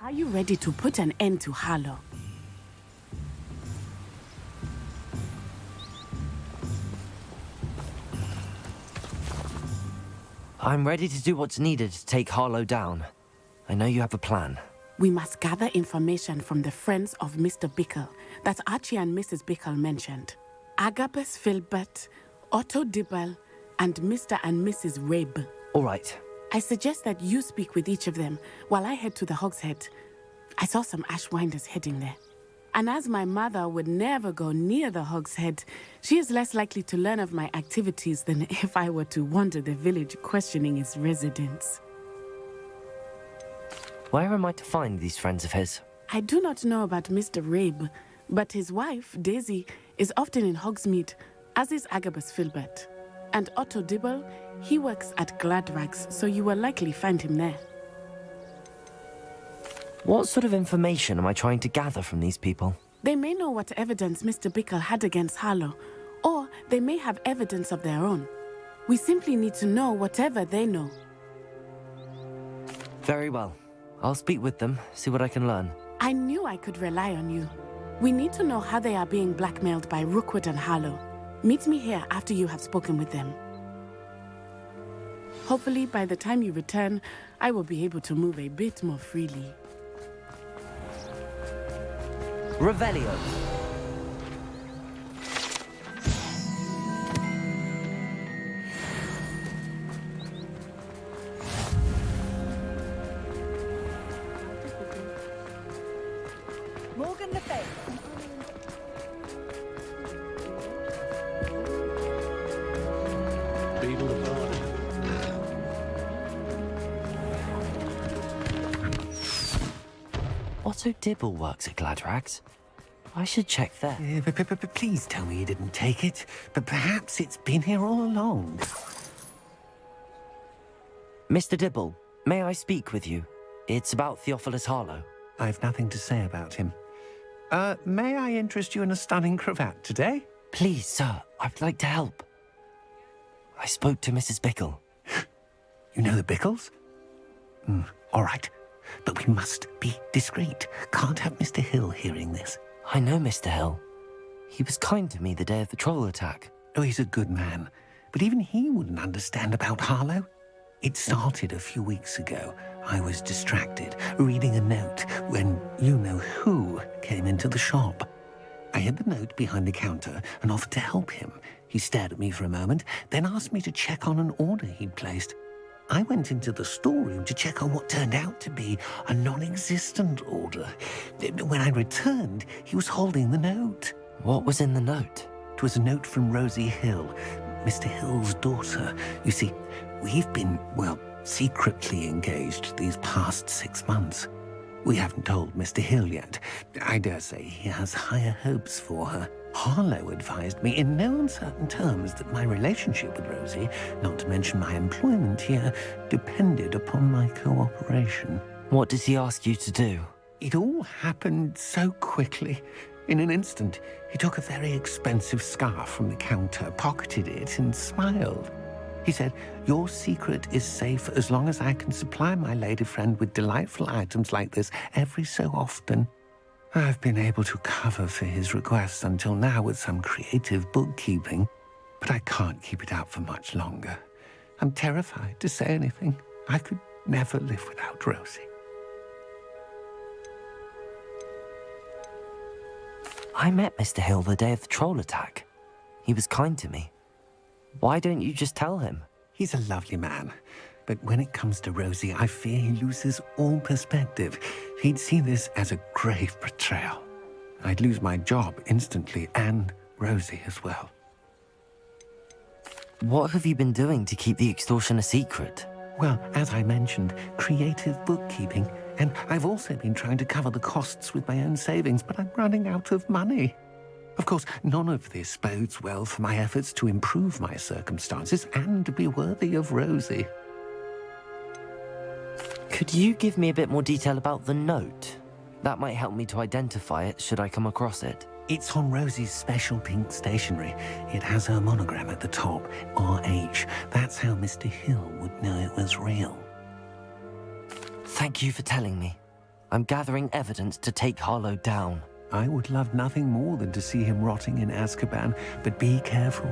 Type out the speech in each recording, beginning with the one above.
Are you ready to put an end to Harlow? I'm ready to do what's needed to take Harlow down. I know you have a plan. We must gather information from the friends of Mr. Bickle that Archie and Mrs. Bickle mentioned. Agabus Filbert, Otto Dibble, and Mr. and Mrs. Rabe. All right. I suggest that you speak with each of them while I head to the Hogshead. I saw some Ashwinders heading there. And as my mother would never go near the Hogshead, she is less likely to learn of my activities than if I were to wander the village questioning its residents. Where am I to find these friends of his? I do not know about Mr. Rabe, but his wife, Daisy, is often in Hogsmeade, as is Agabus Filbert. And Otto Dibble, he works at Gladrags, so you will likely find him there. What sort of information am I trying to gather from these people? They may know what evidence Mr. Bickle had against Harlow, or they may have evidence of their own. We simply need to know whatever they know. Very well. I'll speak with them, see what I can learn. I knew I could rely on you. We need to know how they are being blackmailed by Rookwood and Harlow. Meet me here after you have spoken with them. Hopefully, by the time you return, I will be able to move a bit more freely. Revelio. Morgan Le Fay. Otto Dibble works at Gladrags. I should check there. Please tell me you didn't take it. But perhaps it's been here all along. Mr. Dibble, may I speak with you? It's about Theophilus Harlow. I've nothing to say about him. May I interest you in a stunning cravat today? Please, sir, I'd like to help. I spoke to Mrs. Bickle. You know the Bickles? All right. But we must be discreet. Can't have Mr. Hill hearing this. I know Mr. Hill. He was kind to me the day of the troll attack. Oh, he's a good man. But even he wouldn't understand about Harlow. It started a few weeks ago. I was distracted, reading a note, when you-know-who came into the shop. I hid the note behind the counter and offered to help him. He stared at me for a moment, then asked me to check on an order he'd placed. I went into the storeroom to check on what turned out to be a non-existent order. When I returned, he was holding the note. What was in the note? It was a note from Rosie Hill, Mr. Hill's daughter. You see, we've been, well, secretly engaged these past 6 months. We haven't told Mr. Hill yet. I dare say he has higher hopes for her. Harlow advised me in no uncertain terms that my relationship with Rosie, not to mention my employment here, depended upon my cooperation. What did he ask you to do? It all happened so quickly. In an instant, he took a very expensive scarf from the counter, pocketed it, and smiled. He said, "Your secret is safe as long as I can supply my lady friend with delightful items like this every so often." I've been able to cover for his requests until now with some creative bookkeeping, but I can't keep it up for much longer. I'm terrified to say anything. I could never live without Rosie. I met Mr. Hill the day of the troll attack. He was kind to me. Why don't you just tell him? He's a lovely man, but when it comes to Rosie, I fear he loses all perspective. He'd see this as a grave betrayal. I'd lose my job instantly, and Rosie as well. What have you been doing to keep the extortion a secret? Well, as I mentioned, creative bookkeeping. And I've also been trying to cover the costs with my own savings, but I'm running out of money. Of course, none of this bodes well for my efforts to improve my circumstances and to be worthy of Rosie. Could you give me a bit more detail about the note? That might help me to identify it should I come across it. It's on Rosie's special pink stationery. It has her monogram at the top, RH. That's how Mr. Hill would know it was real. Thank you for telling me. I'm gathering evidence to take Harlow down. I would love nothing more than to see him rotting in Azkaban, but be careful.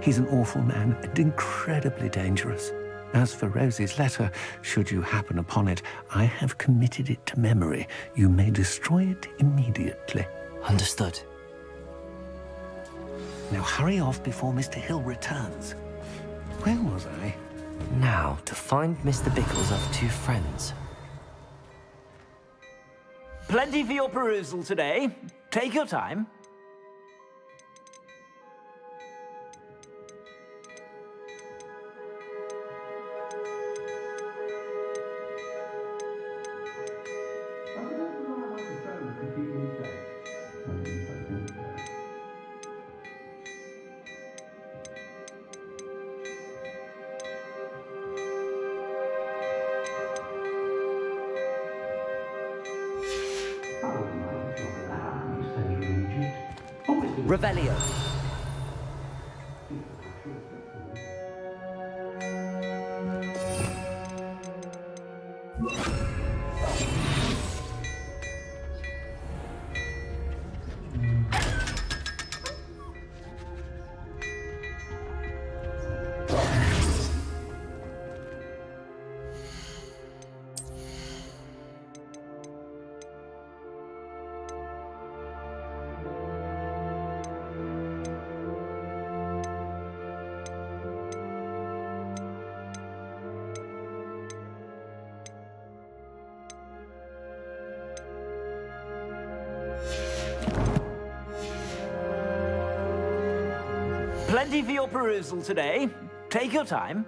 He's an awful man and incredibly dangerous. As for Rosie's letter, should you happen upon it, I have committed it to memory. You may destroy it immediately. Understood. Now hurry off before Mr. Hill returns. Where was I? Now, to find Mr. Bickle's other two friends. Plenty for your perusal today. Take your time. Revelio. Plenty for your perusal today. Take your time.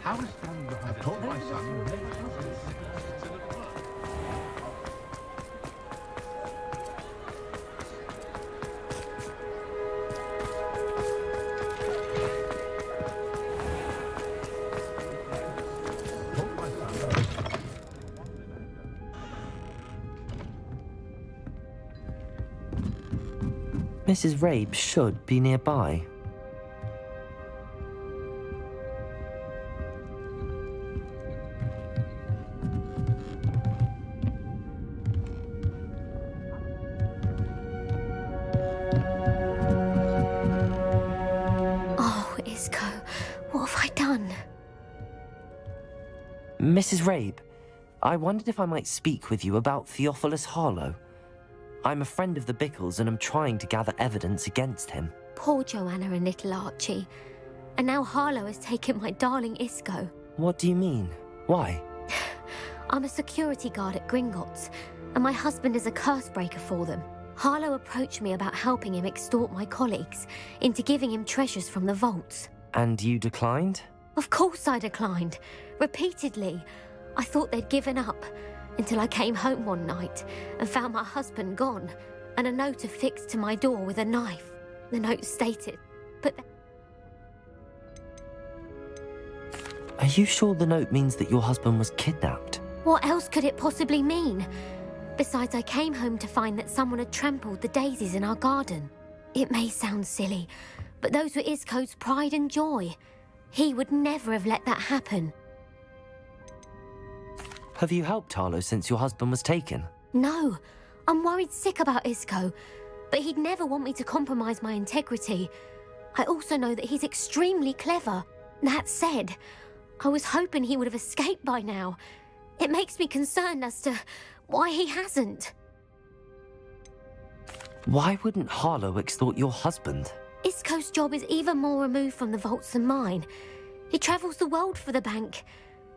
How is I told my son. Mrs. Rabe should be nearby. Oh, Isco, what have I done? Mrs. Rabe, I wondered if I might speak with you about Theophilus Harlow. I'm a friend of the Bickles and I'm trying to gather evidence against him. Poor Joanna and little Archie. And now Harlow has taken my darling Isco. What do you mean? Why? I'm a security guard at Gringotts, and my husband is a curse breaker for them. Harlow approached me about helping him extort my colleagues into giving him treasures from the vaults. And you declined? Of course I declined. Repeatedly. I thought they'd given up, until I came home one night and found my husband gone, and a note affixed to my door with a knife. The note stated, but... Are you sure the note means that your husband was kidnapped? What else could it possibly mean? Besides, I came home to find that someone had trampled the daisies in our garden. It may sound silly, but those were Isco's pride and joy. He would never have let that happen. Have you helped Harlow since your husband was taken? No, I'm worried sick about Isco, but he'd never want me to compromise my integrity. I also know that he's extremely clever. That said, I was hoping he would have escaped by now. It makes me concerned as to why he hasn't. Why wouldn't Harlow extort your husband? Isco's job is even more removed from the vaults than mine. He travels the world for the bank.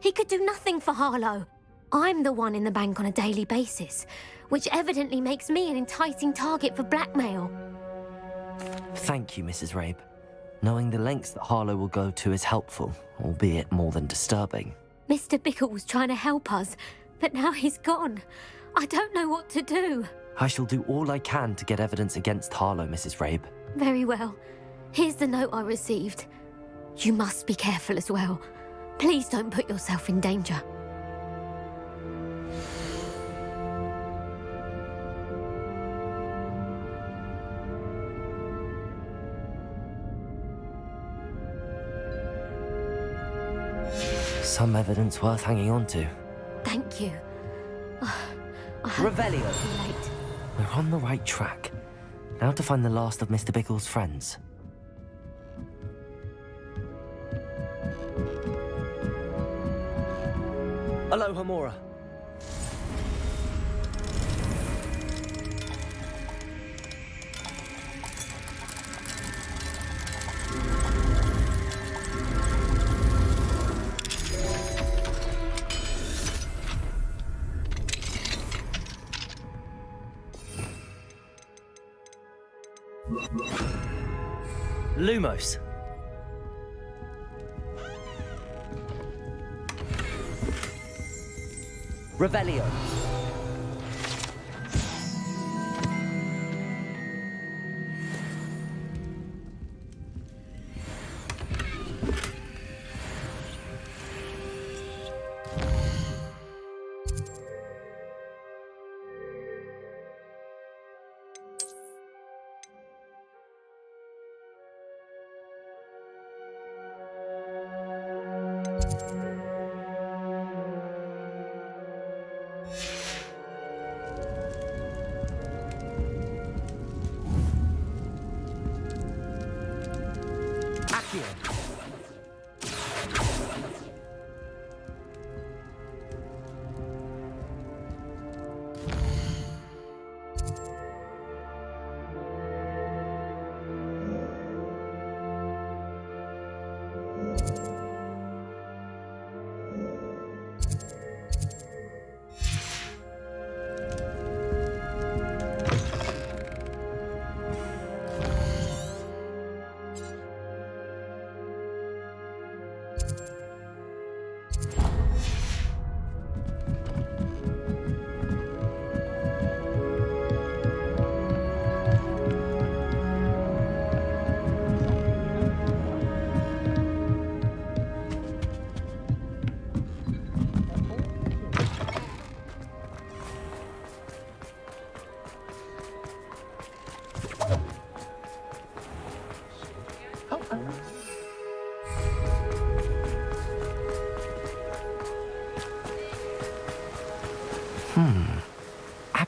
He could do nothing for Harlow. I'm the one in the bank on a daily basis, which evidently makes me an enticing target for blackmail. Thank you, Mrs. Rabe. Knowing the lengths that Harlow will go to is helpful, albeit more than disturbing. Mr. Bickle was trying to help us, but now he's gone. I don't know what to do. I shall do all I can to get evidence against Harlow, Mrs. Rabe. Very well. Here's the note I received. You must be careful as well. Please don't put yourself in danger. Some evidence worth hanging on to. Thank you. I hope Revelio. it's too late. We're on the right track. Now to find the last of Mr. Bickle's friends. Aloha, Mora. Lumos. Revelio.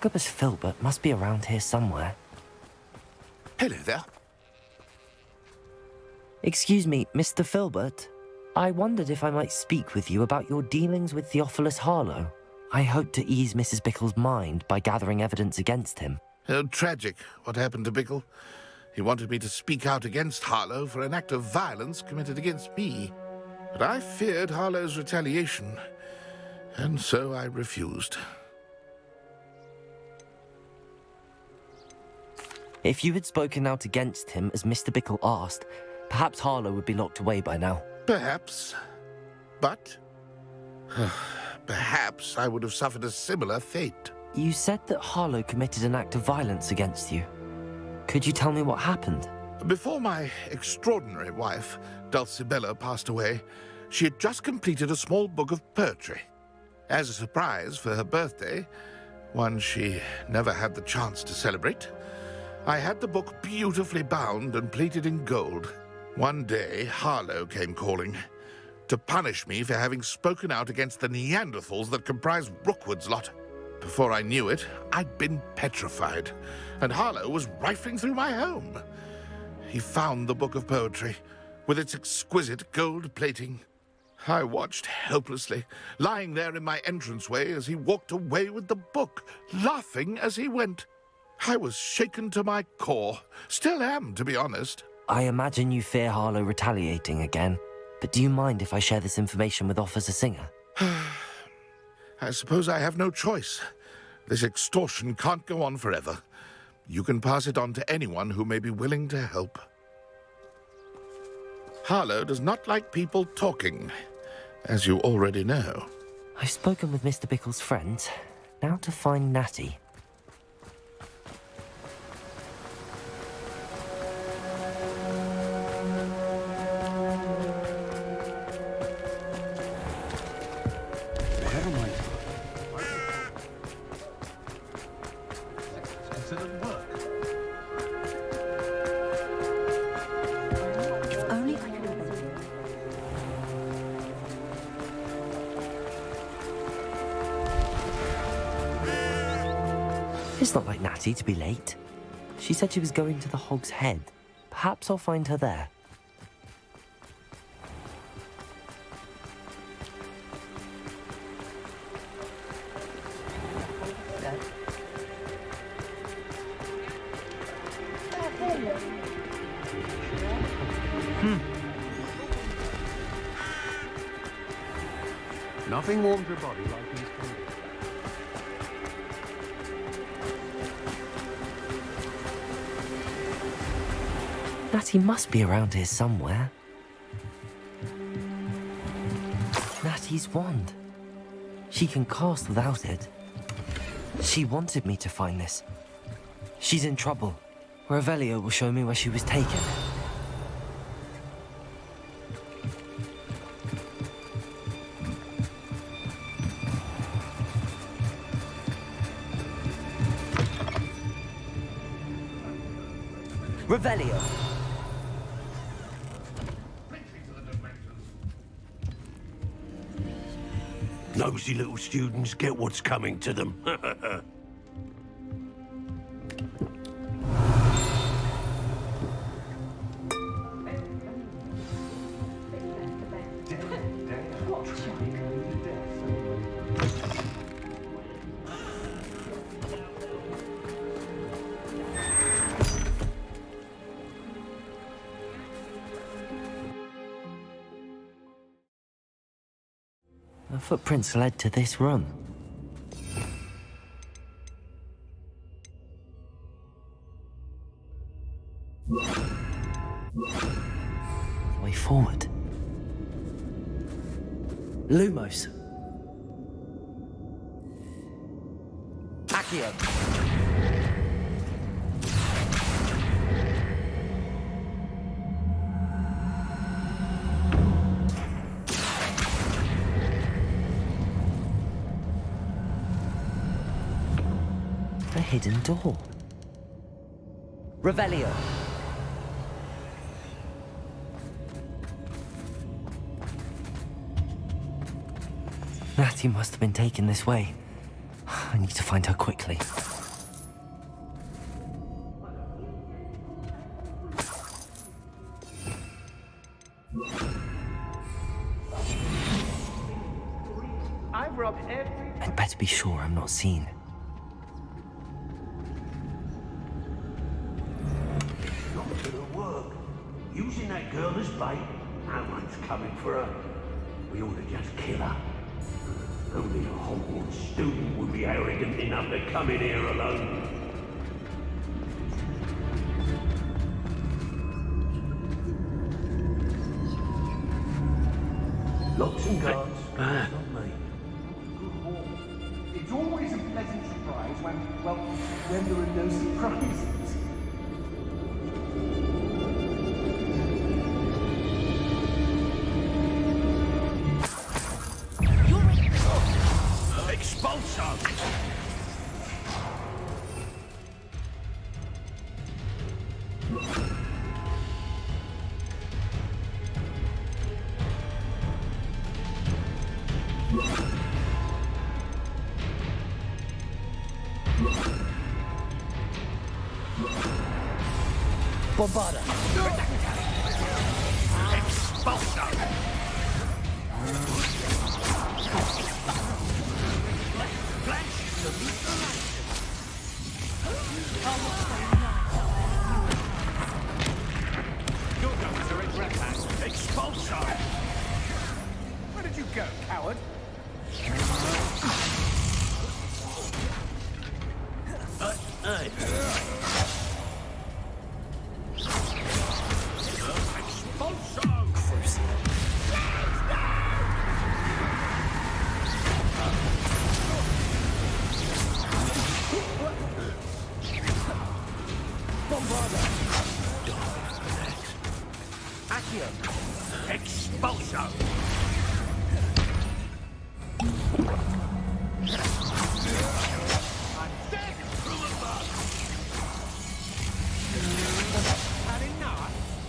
Agabus Filbert must be around here somewhere. Hello there. Excuse me, Mr. Filbert. I wondered if I might speak with you about your dealings with Theophilus Harlow. I hope to ease Mrs. Bickle's mind by gathering evidence against him. Tragic, what happened to Bickle. He wanted me to speak out against Harlow for an act of violence committed against me. But I feared Harlow's retaliation, and so I refused. If you had spoken out against him as Mr. Bickle asked, perhaps Harlow would be locked away by now. Perhaps. But perhaps I would have suffered a similar fate. You said that Harlow committed an act of violence against you. Could you tell me what happened? Before my extraordinary wife, Dulcibella, passed away, she had just completed a small book of poetry. As a surprise for her birthday, one she never had the chance to celebrate, I had the book beautifully bound and plated in gold. One day, Harlow came calling to punish me for having spoken out against the Neanderthals that comprise Rookwood's lot. Before I knew it, I'd been petrified, and Harlow was rifling through my home. He found the book of poetry, with its exquisite gold plating. I watched helplessly, lying there in my entranceway as he walked away with the book, laughing as he went. I was shaken to my core. Still am, to be honest. I imagine you fear Harlow retaliating again, but do you mind if I share this information with Officer Singer? I suppose I have no choice. This extortion can't go on forever. You can pass it on to anyone who may be willing to help. Harlow does not like people talking, as you already know. I've spoken with Mr. Bickle's friends. Now to find Natty. It's not like Natty to be late. She said she was going to the Hog's Head. Perhaps I'll find her there. Nothing warms your body like these candles. Natty must be around here somewhere. Natty's wand. She can cast without it. She wanted me to find this. She's in trouble. Revelio will show me where she was taken. Revelio. Nosy little students get what's coming to them. The footprints led to this room. The way forward. Lumos. Accio. A hidden door. Revelio. Natty must have been taken this way. I need to find her quickly. I'd better be sure I'm not seen. Using that girl as bait, no one's coming for her. We ought to just kill her. Only a Hogwarts student would be arrogant enough to come in here alone. Locks and guards, not me. It's always a pleasant surprise when there are no surprises. Bombarda. Where did you go, coward?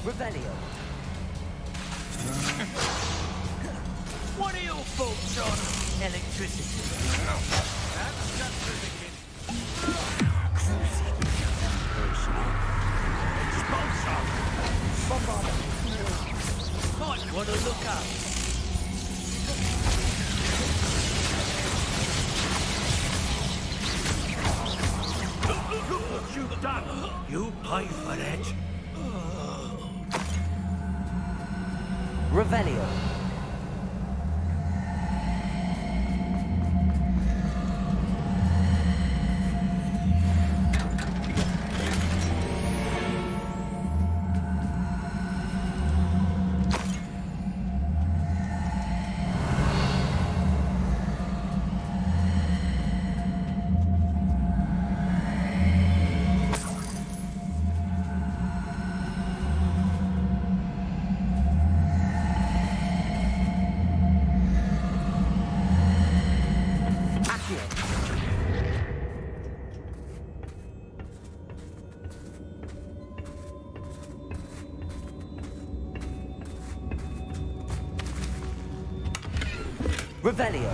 Revelio. What are your thoughts on electricity? That's just for the kid. done. You pay for that. Revelio. Revelio.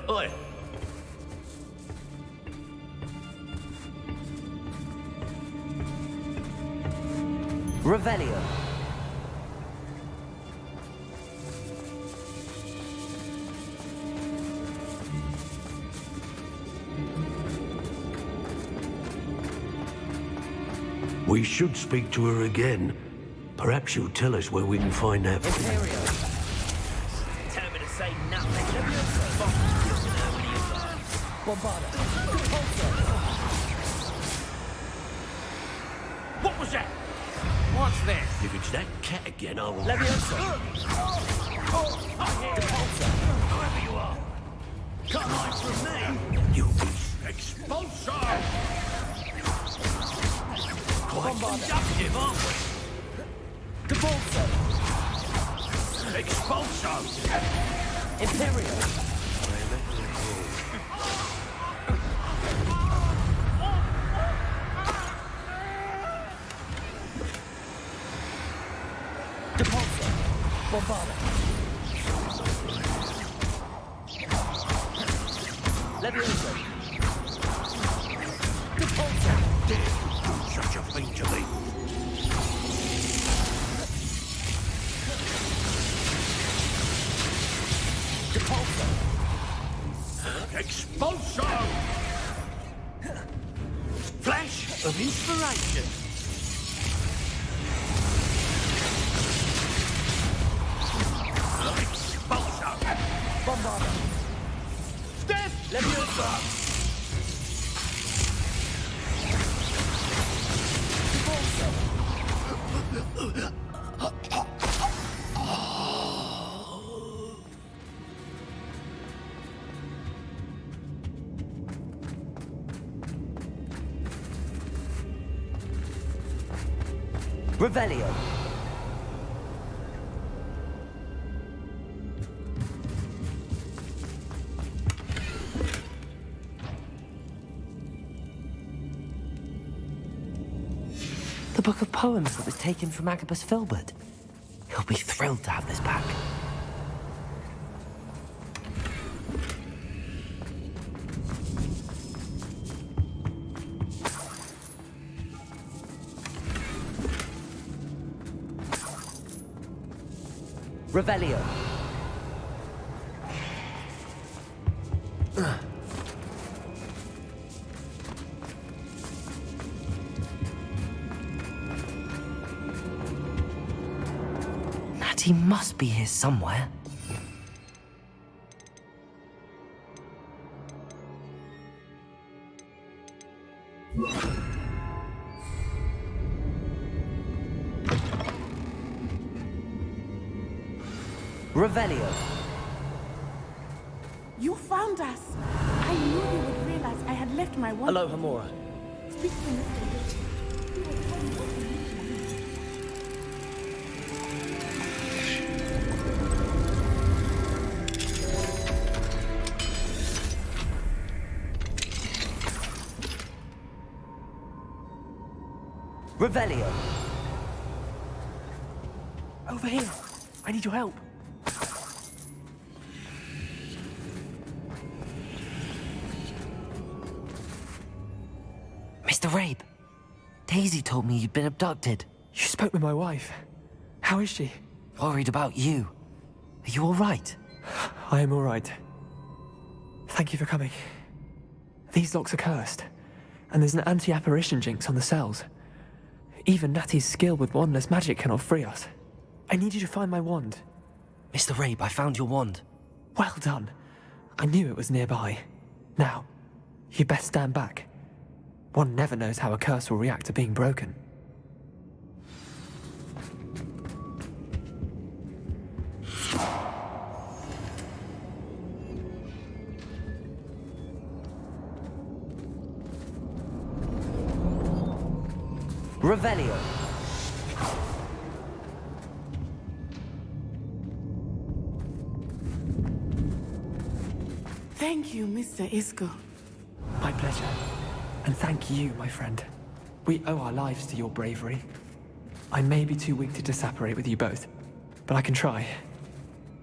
Oi. Revelio. We should speak to her again. Perhaps she'll tell us where we can find that. Imperio. Tell me to say nothing. Bombarda. What was that? What's this? If it's that cat again, I will... Leviosa. Whoever you are, come on from me. You expulsor! Quite conductive, aren't we? Devolso. Expulsor! Imperio. Devolso. Bombarda. Leviosa. Devolso. Dare you do such a thing to me? Devolso. Expulsor! Flash of inspiration! Expulsor! Bombarda. Death! Leviosa. Revelio. The book of poems that was taken from Agabus Filbert. He'll be thrilled to have this back. Revelio. Natty must be here somewhere. Revelio. You found us. I knew you would realize I had left my wand. Hello, Hamura. Speak to me. Revelio. Over here. I need your help. Mr. Rabe, Daisy told me you'd been abducted. You spoke with my wife. How is she? Worried about you. Are you all right? I am all right. Thank you for coming. These locks are cursed, and there's an anti-apparition jinx on the cells. Even Natty's skill with wandless magic cannot free us. I need you to find my wand. Mr. Rabe, I found your wand. Well done. I knew it was nearby. Now, you best stand back. One never knows how a curse will react to being broken. Revelio. Thank you, Mr. Isco. My pleasure. And thank you, my friend. We owe our lives to your bravery. I may be too weak to disapparate with you both, but I can try.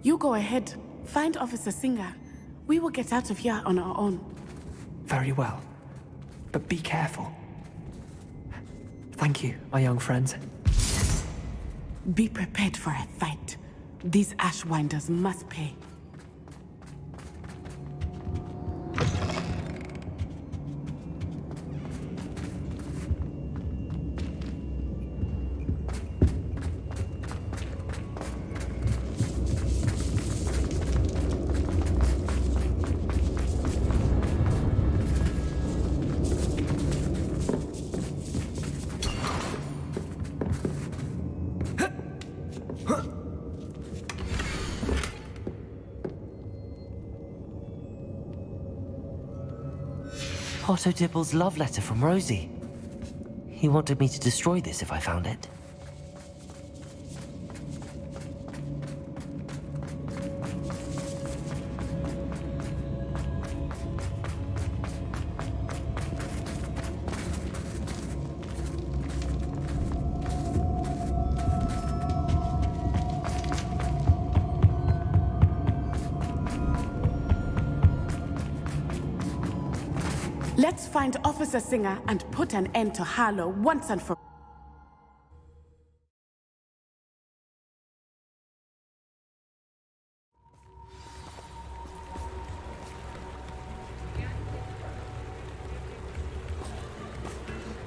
You go ahead. Find Officer Singer. We will get out of here on our own. Very well. But be careful. Thank you, my young friends. Be prepared for a fight. These Ashwinders must pay. Otto Dibble's love letter from Rosie. He wanted me to destroy this if I found it. Let's find Officer Singer and put an end to Harlow once and for all.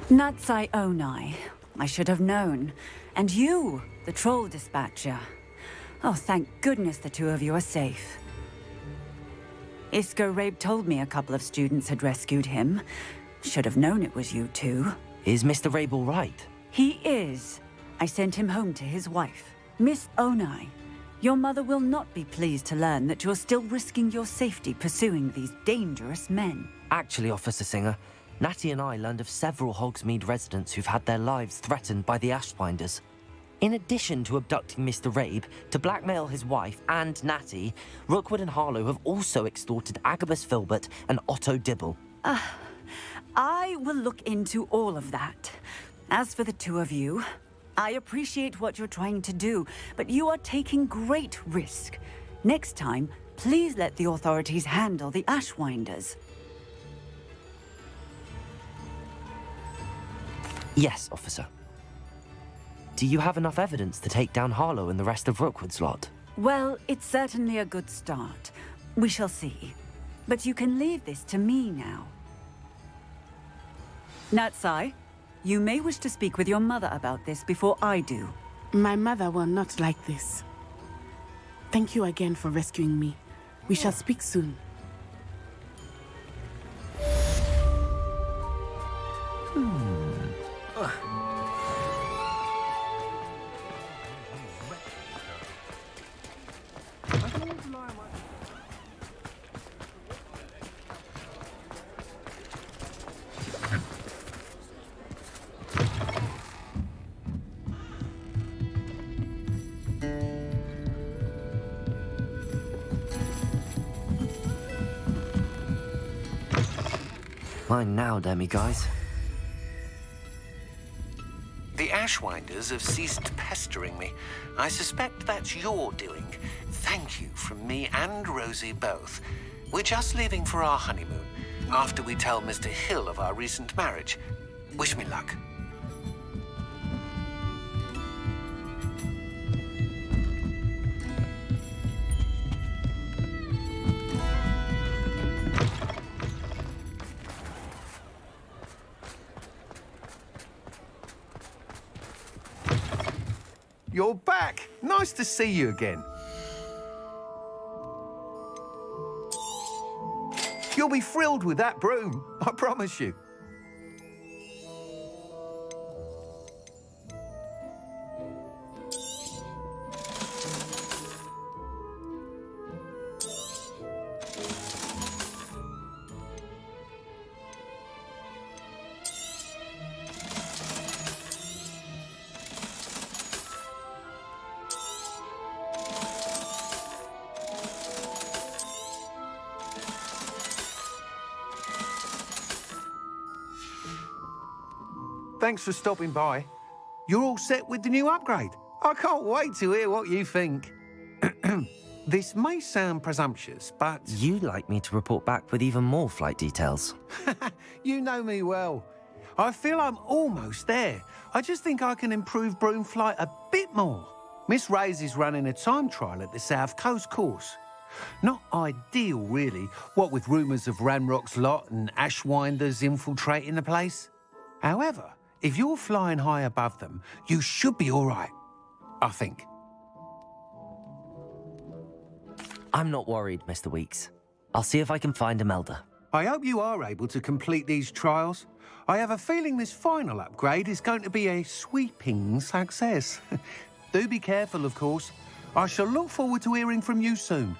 Natsai Onai. I should have known. And you, the troll dispatcher. Oh, thank goodness the two of you are safe. Isco Rabe told me a couple of students had rescued him. Should have known it was you two. Is Mr. Rabe all right? He is. I sent him home to his wife. Miss Onai, your mother will not be pleased to learn that you're still risking your safety pursuing these dangerous men. Actually, Officer Singer, Natty and I learned of several Hogsmeade residents who've had their lives threatened by the Ashwinders. In addition to abducting Mr. Rabe to blackmail his wife and Natty, Rookwood and Harlow have also extorted Agabus Filbert and Otto Dibble. I will look into all of that. As for the two of you, I appreciate what you're trying to do, but you are taking great risk. Next time, please let the authorities handle the Ashwinders. Yes, officer. Do you have enough evidence to take down Harlow and the rest of Rookwood's lot? Well, it's certainly a good start. We shall see. But you can leave this to me now. Natsai, you may wish to speak with your mother about this before I do. My mother will not like this. Thank you again for rescuing me. We shall speak soon. Mine now, demiguise. The Ashwinders have ceased pestering me. I suspect that's your doing. Thank you from me and Rosie both. We're just leaving for our honeymoon, after we tell Mr. Hill of our recent marriage. Wish me luck. You're back. Nice to see you again. You'll be thrilled with that broom, I promise you. Thanks for stopping by. You're all set with the new upgrade. I can't wait to hear what you think. This may sound presumptuous, but... You'd like me to report back with even more flight details. You know me well. I feel I'm almost there. I just think I can improve broom flight a bit more. Miss Ray's is running a time trial at the South Coast course. Not ideal, really, what with rumours of Ranrock's lot and Ashwinders infiltrating the place. However, if you're flying high above them, you should be all right, I think. I'm not worried, Mr. Weeks. I'll see if I can find Imelda. I hope you are able to complete these trials. I have a feeling this final upgrade is going to be a sweeping success. Do be careful, of course. I shall look forward to hearing from you soon.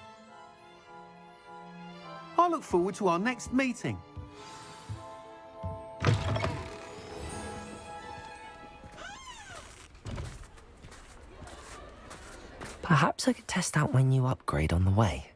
I look forward to our next meeting. Perhaps I could test out my new upgrade on the way.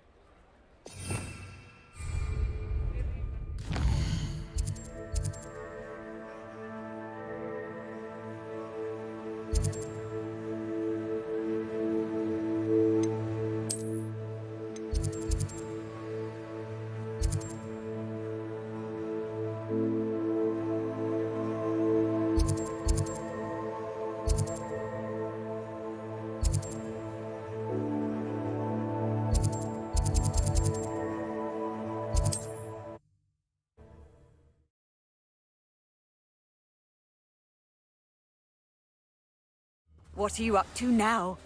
What are you up to now?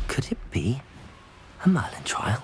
Could it be a Merlin trial?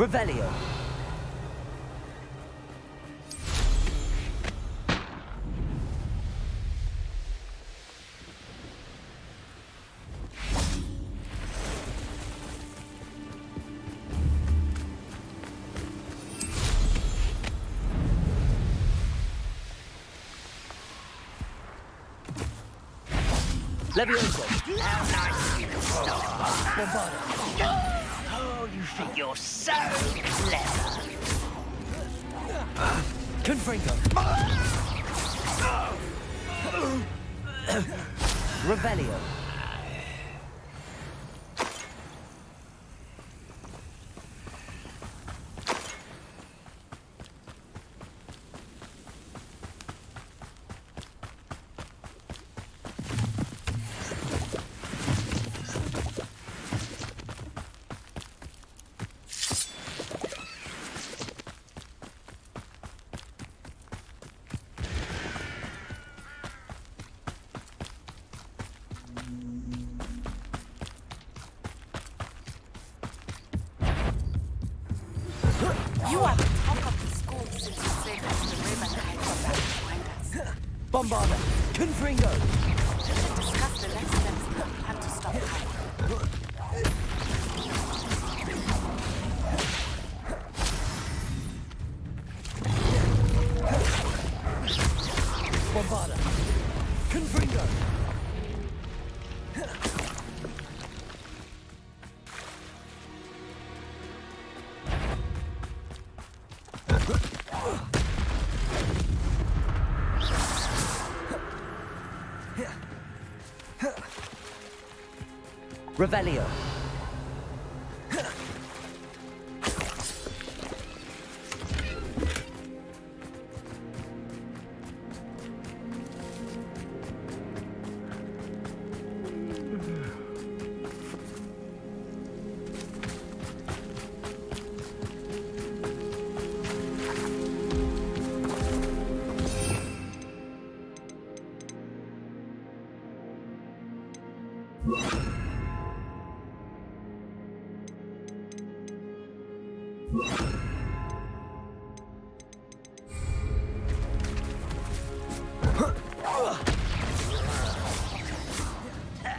Revelio. Levioso. How nice of you to stop. Bombarda. Oh, you think you're so clever. Confringo. Revelio. You are the talk of the school since you saved us the river and got behind us. Bombarda. Confringo. We should discuss the next steps in our plan to stop Hogwarts. Bombarda. Confringo. Revelio.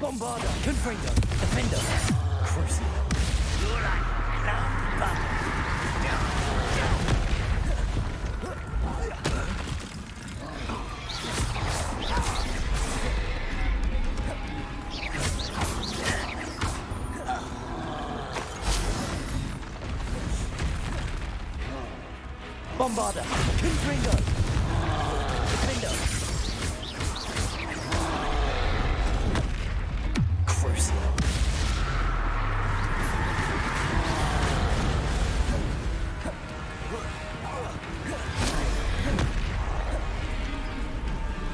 Bombarda. Confringo. Defender. Crucible. You're like clown butter. Bombarda. Confringo. Defender. Crucible.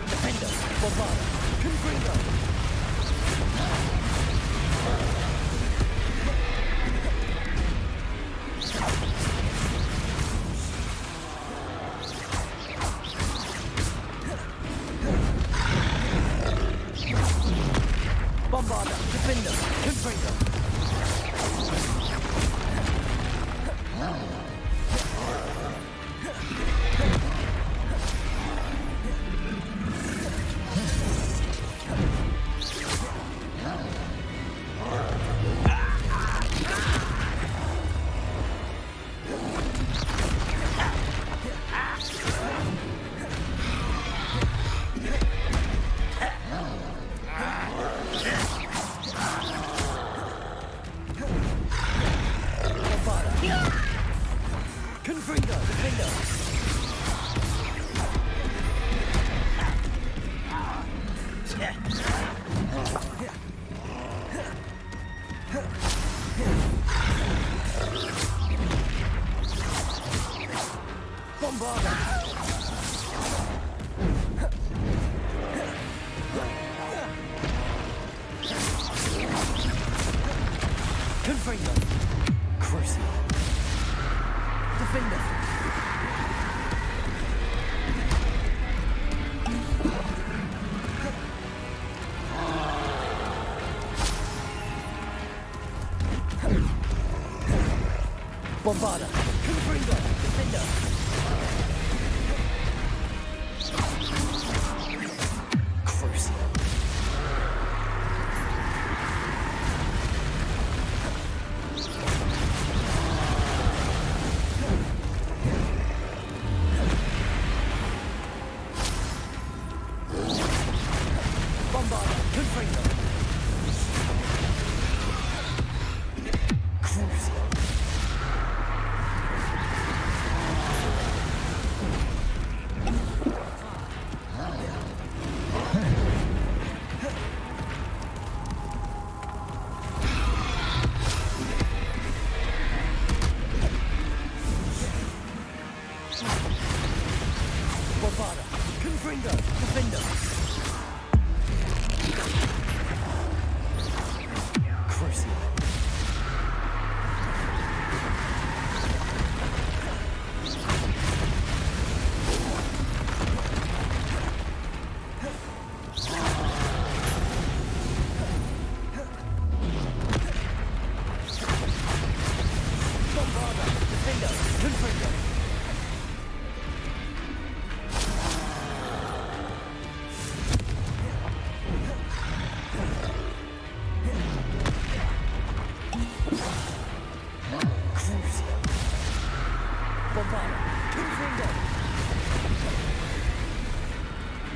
Defender. Bombarda. Confringo. Bombarda. Defender. Confringo. Confringo. Defender. Bombarda. Confringo. Crucible. Defender. Bombarda! Confringo! Defender! Crucial! Bombarda! Confringo! Crucial! Bombarda! Confringo! Defender! Crucial! Bombarda! Defender! Confringo! Crucial! Bombarda! Confringo!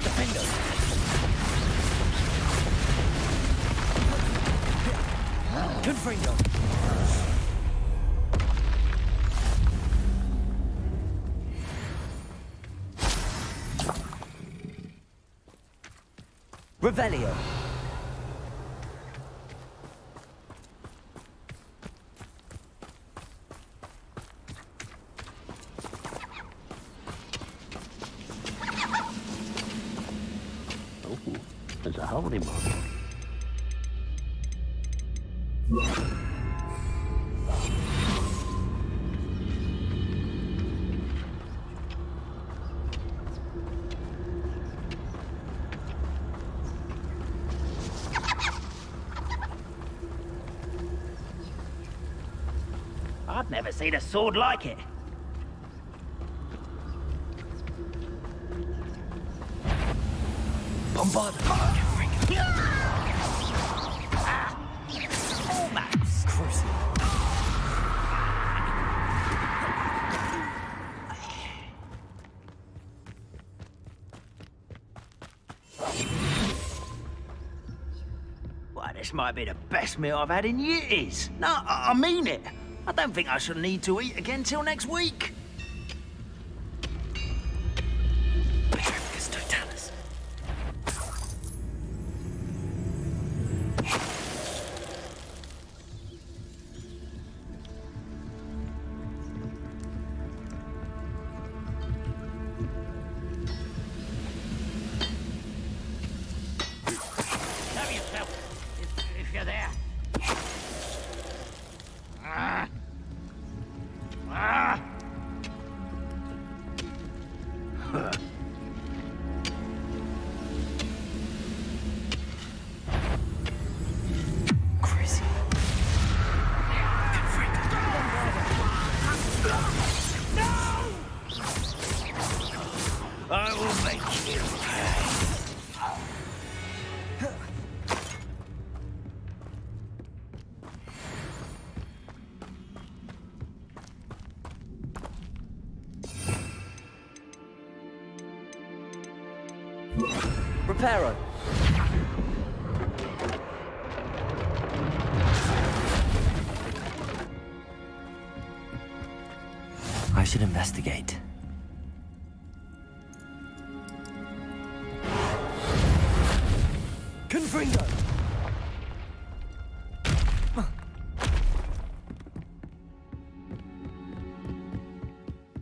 Defender! Confringo! Revelio! Oh, there's a hole in my book. I've never seen a sword like it. Bombarda! Almost. Crucial! Why, this might be the best meal I've had in years. No, I mean it. I don't think I shall need to eat again till next week. Petrifacus totalis. Show yourself, if you're there. Ah. Ah. Huh. Crazy. I will make you pay. Reparo. I should investigate. Confringo!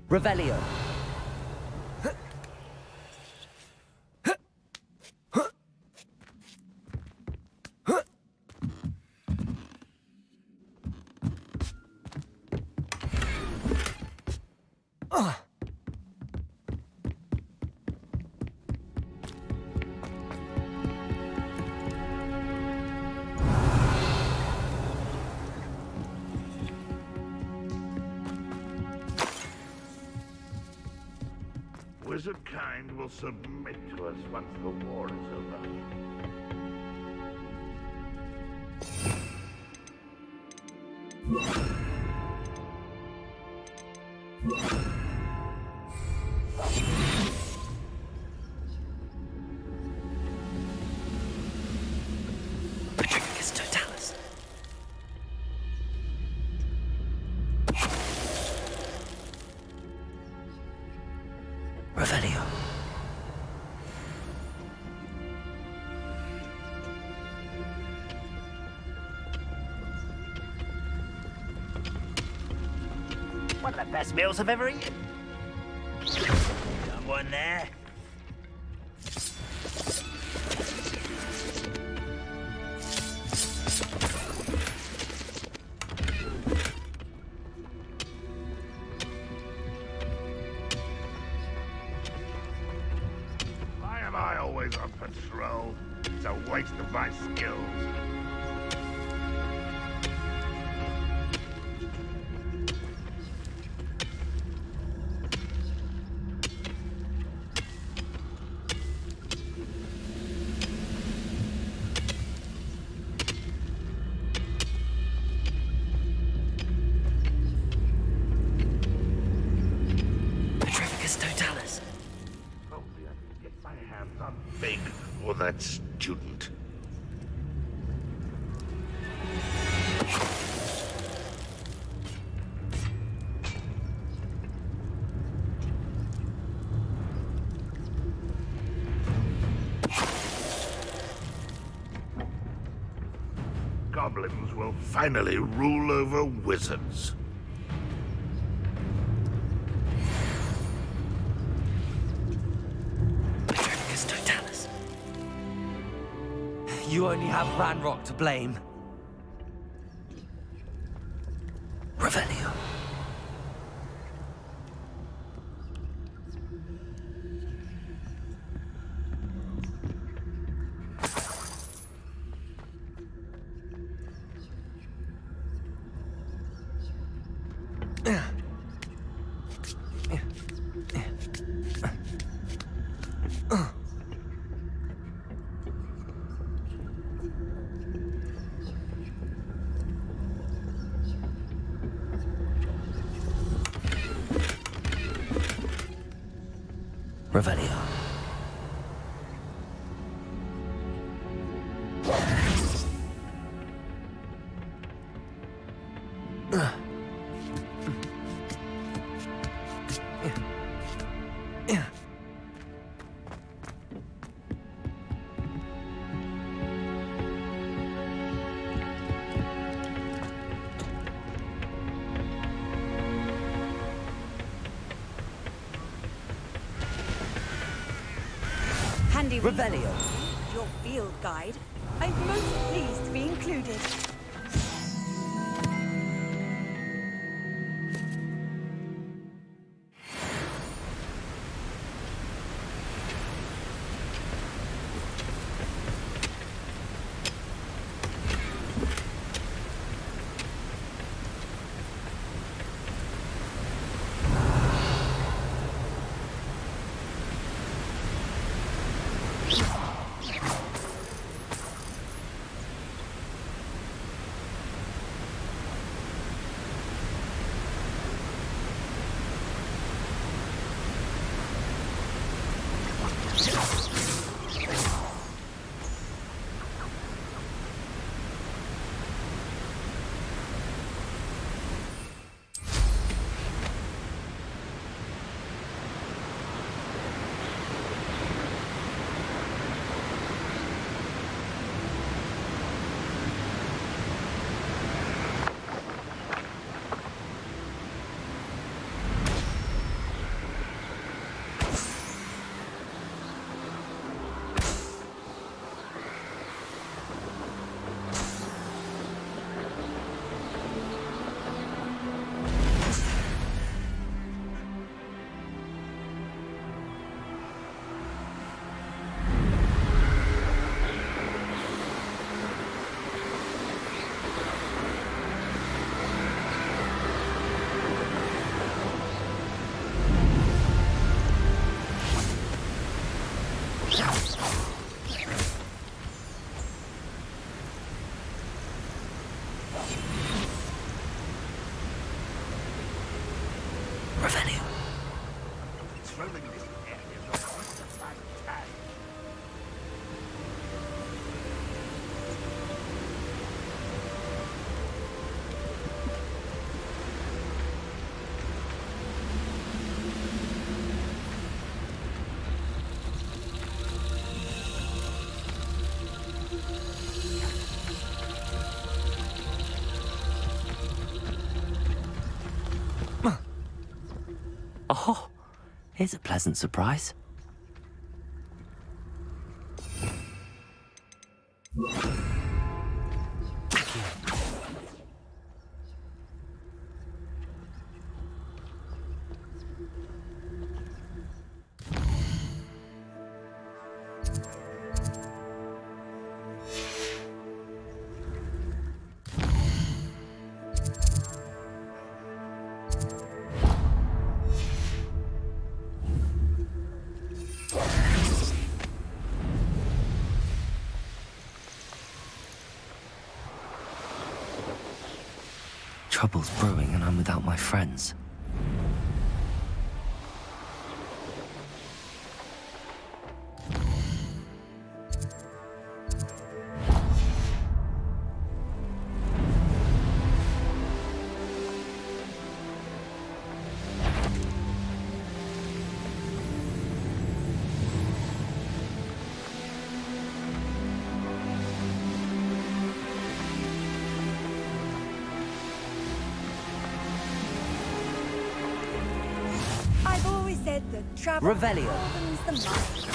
Revelio. wizard kind will submit to us once the war is over. Petrificus totalis. Revelio. One of the best meals I've ever eaten. Someone there? Why am I always on patrol? It's a waste of my skills. Petrificus totalis. Hopefully I can get my hands on Big or that student. Goblins will finally rule over wizards. Petrificus totalis. You only have Ranrock to blame. Revelio. Revelio. Handy Revelio. your field guide. I'm most pleased to be included. Revelio. Oh, here's a pleasant surprise. Trouble's brewing and I'm without my friends. I've always said that travel Revelio. broadens the mind.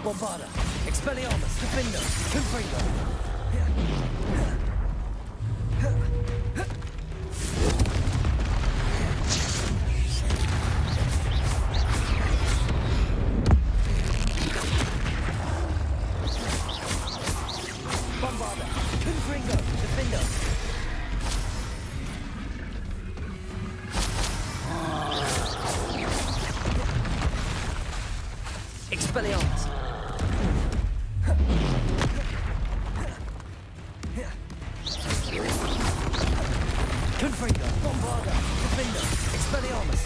Bombarda, Expelliarmus, Defender, Confringo. Bombarda, Confringo, Defender. Expelliarmus. Confringo, Bombarda, Defender, Expelliarmus.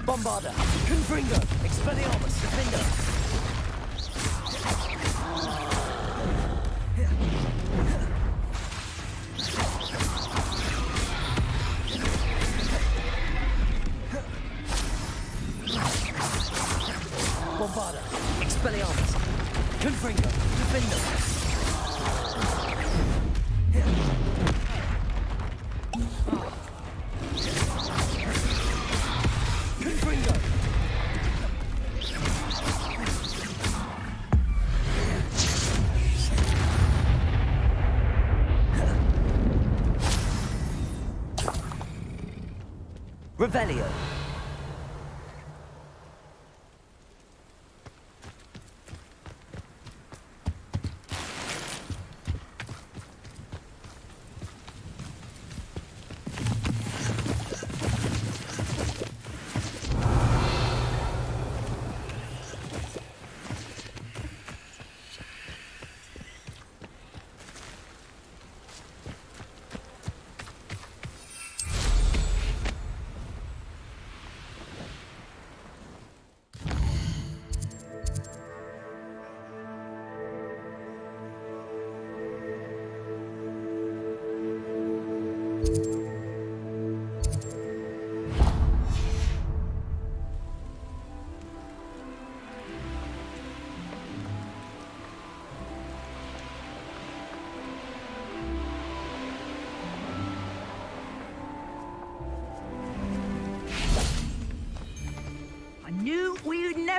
Bombarda, Confringo, Expelliarmus, Defender. Bombarda, Expelliarmus, Confringo, Defender. Confringo. Revelio.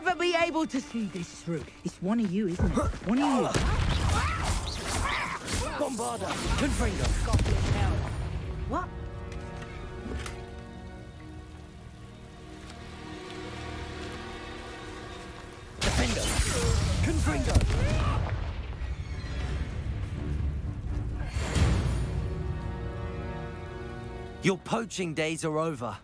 never be able to see this through. It's one of you, isn't it? One of you. Bombarda! Confringo! What? Defender! Confringo! Your poaching days are over.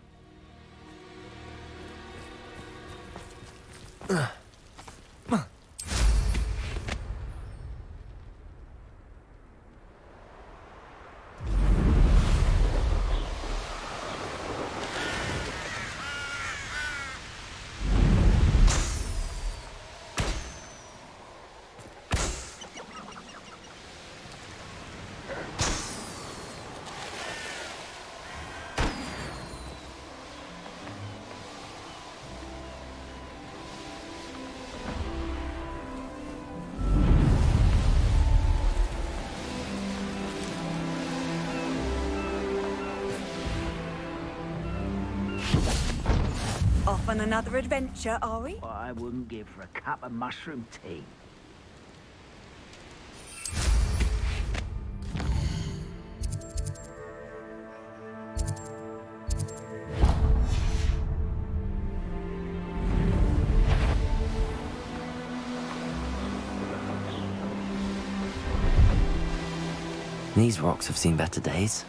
Off on another adventure, are we? I wouldn't give for a cup of mushroom tea. These rocks have seen better days.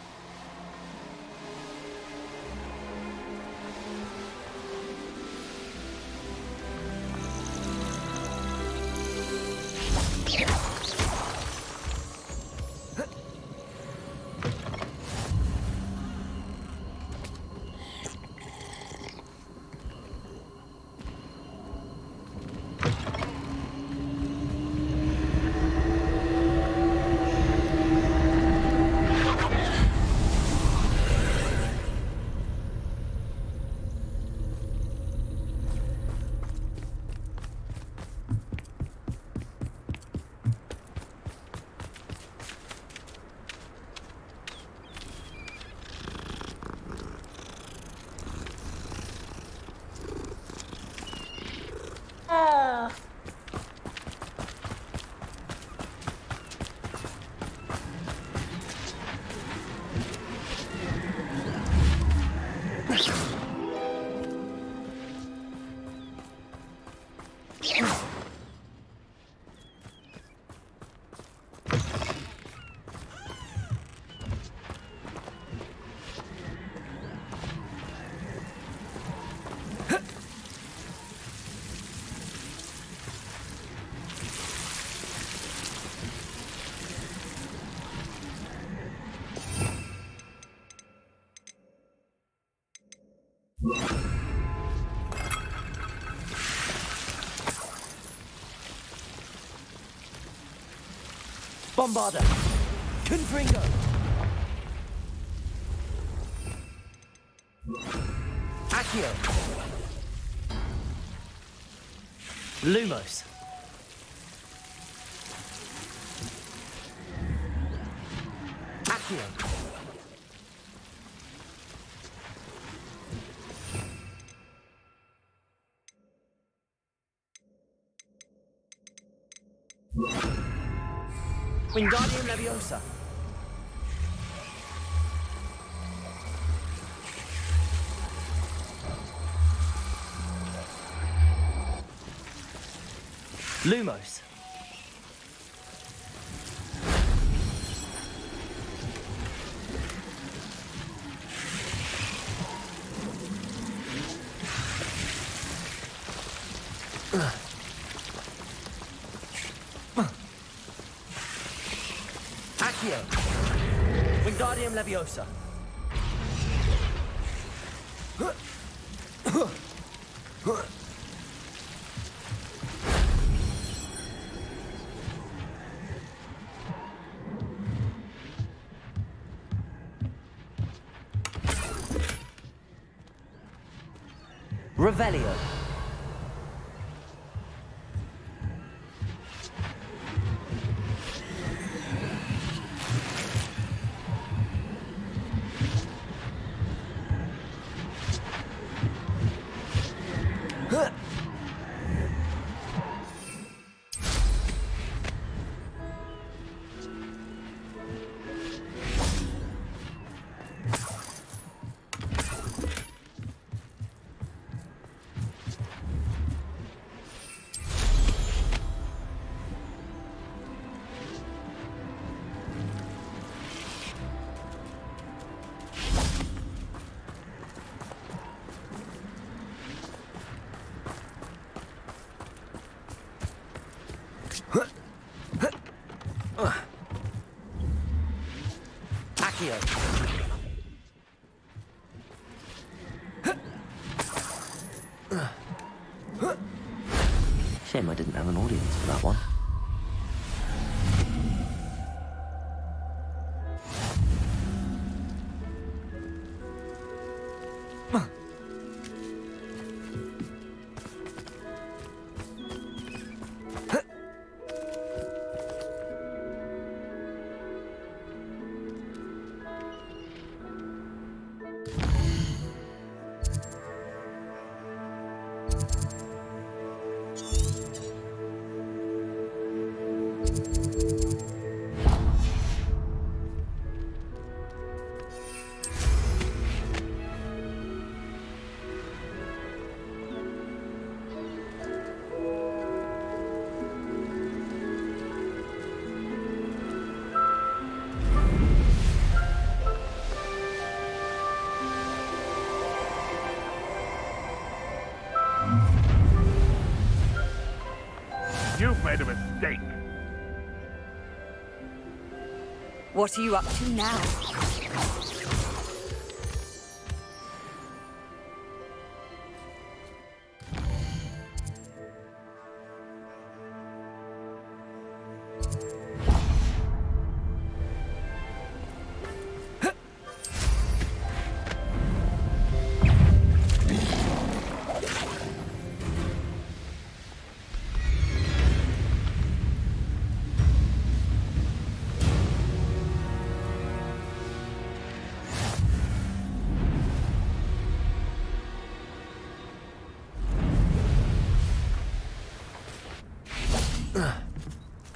Bombarda! Confringo! Accio! Lumos! Accio! Wingardium Leviosa. Lumos. Accio. Wingardium Leviosa. Revelio. Accio. Shame I didn't have an audience for that one. You've made a mistake. What are you up to now?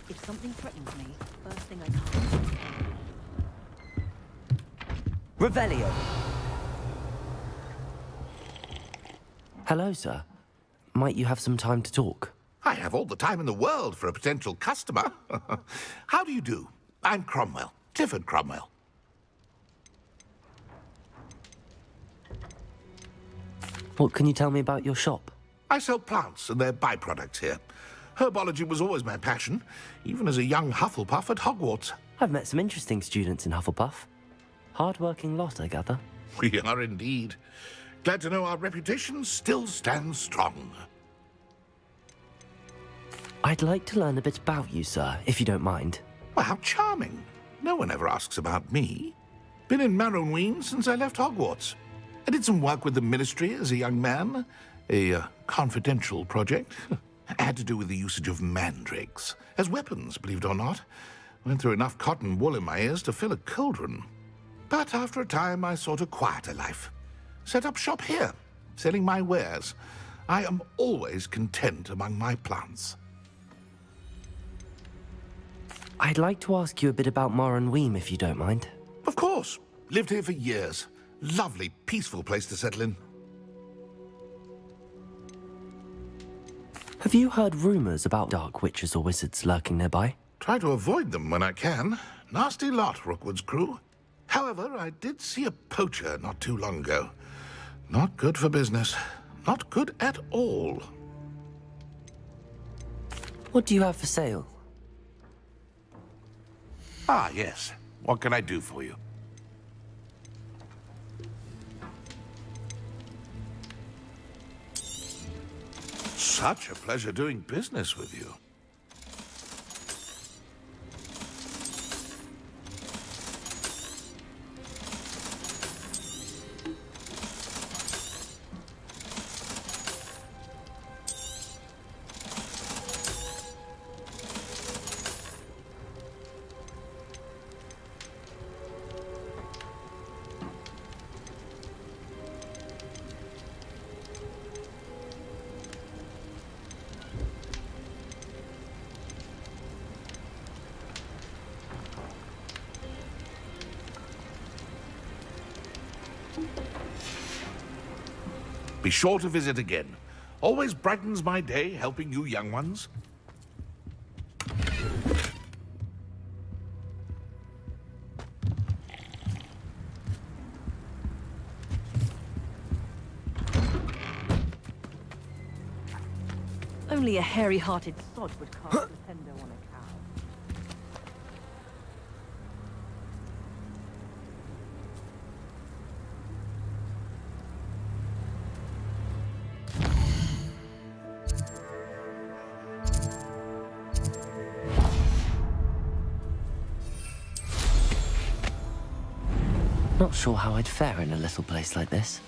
If something threatens me, first thing I can. Revelio. Hello, sir. Might you have some time to talk? I have all the time in the world for a potential customer. How do you do? I'm Cromwell, Clifford Cromwell. What can you tell me about your shop? I sell plants and their byproducts here. Herbology was always my passion, even as a young Hufflepuff at Hogwarts. I've met some interesting students in Hufflepuff. Hard-working lot, I gather. We are indeed. Glad to know our reputation still stands strong. I'd like to learn a bit about you, sir, if you don't mind. Well, how charming. No one ever asks about me. Been in Marrowween since I left Hogwarts. I did some work with the Ministry as a young man. A confidential project. Had to do with the usage of mandrakes. As weapons, believe it or not. Went through enough cotton wool in my ears to fill a cauldron. But after a time, I sought a quieter life. Set up shop here, selling my wares. I am always content among my plants. I'd like to ask you a bit about Marrowween, if you don't mind. Of course. Lived here for years. Lovely, peaceful place to settle in. Have you heard rumors about dark witches or wizards lurking nearby? Try to avoid them when I can. Nasty lot, Rookwood's crew. However, I did see a poacher not too long ago. Not good for business. Not good at all. What do you have for sale? Ah, yes. What can I do for you? Such a pleasure doing business with you. Be sure to visit again. Always brightens my day helping you young ones. I Only a hairy-hearted sod would cast a tender on a cow. Not sure how I'd fare in a little place like this.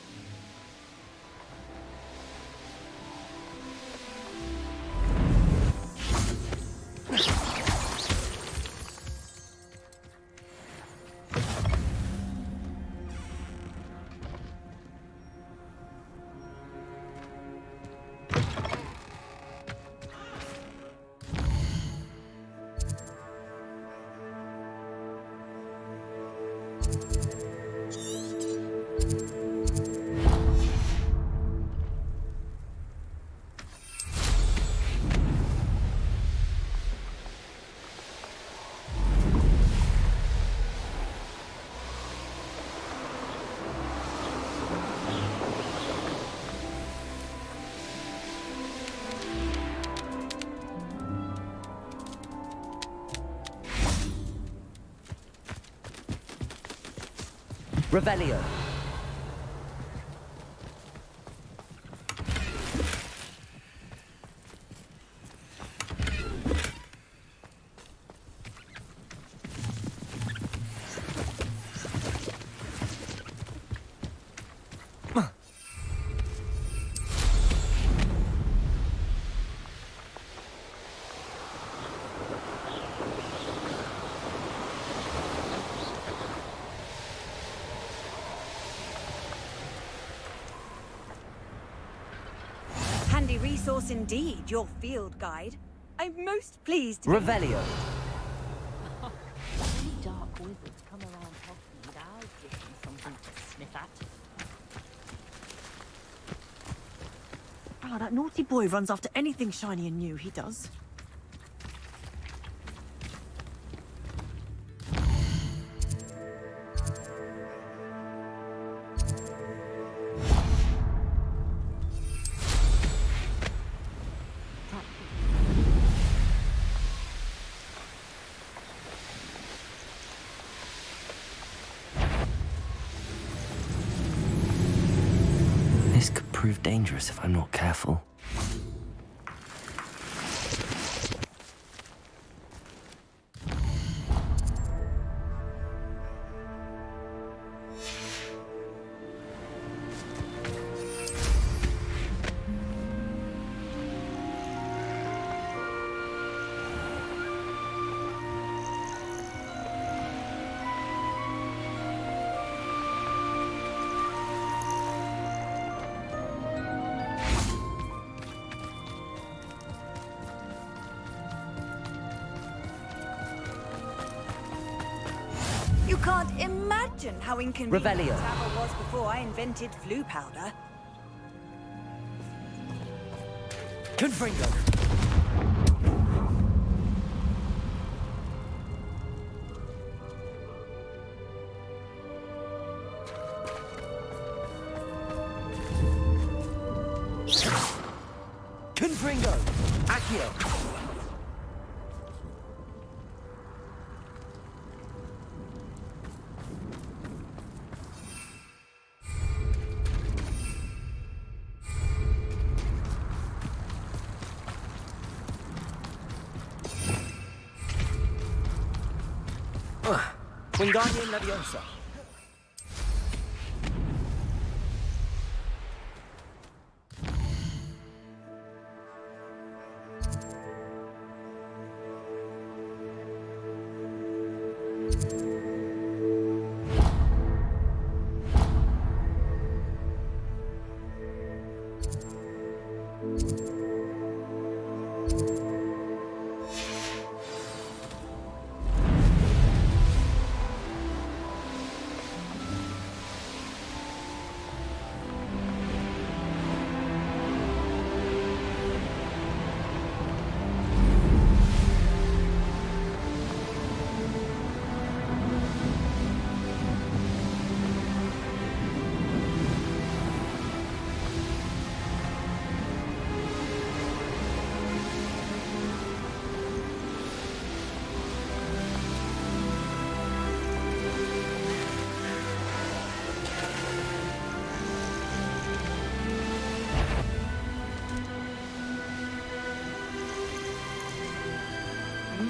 Revelio. Handy resource indeed, your field guide. I'm most pleased to Revelio. Any dark wizards come around often without giving something to sniff at. Oh, that naughty boy runs after anything shiny and new, he does. This could prove dangerous if I'm not careful. You can't imagine how inconvenient Revelio. travel was before I invented flu powder. Confringo. Confringo. Accio. Wingardium Leviosa.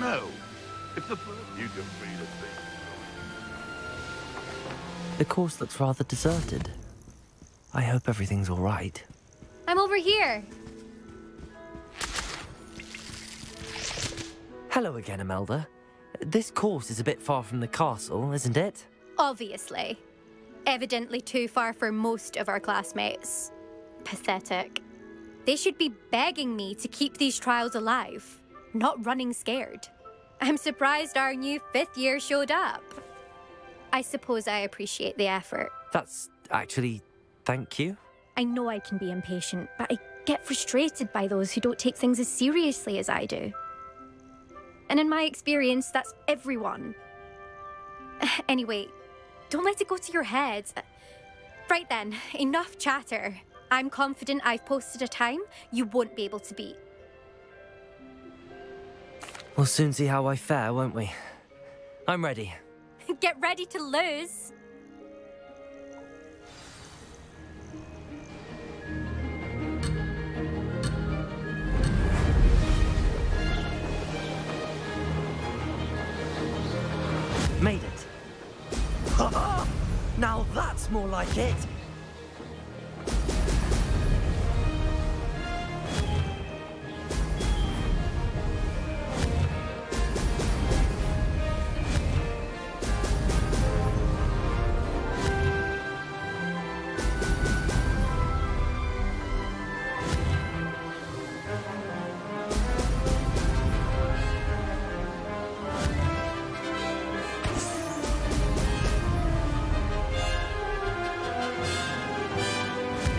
know. If the you can read a thing. The course looks rather deserted. I hope everything's all right. I'm over here. Hello again, Imelda. This course is a bit far from the castle, isn't it? Obviously. Evidently too far for most of our classmates. Pathetic. They should be begging me to keep these trials alive, not running scared. I'm surprised our new 5th year showed up. I suppose I appreciate the effort. That's actually... thank you. I know I can be impatient, but I get frustrated by those who don't take things as seriously as I do. And in my experience, that's everyone. Anyway, don't let it go to your head. Right then, enough chatter. I'm confident I've posted a time you won't be able to beat. We'll soon see how I fare, won't we? I'm ready. Get ready to lose. Made it. Now that's more like it.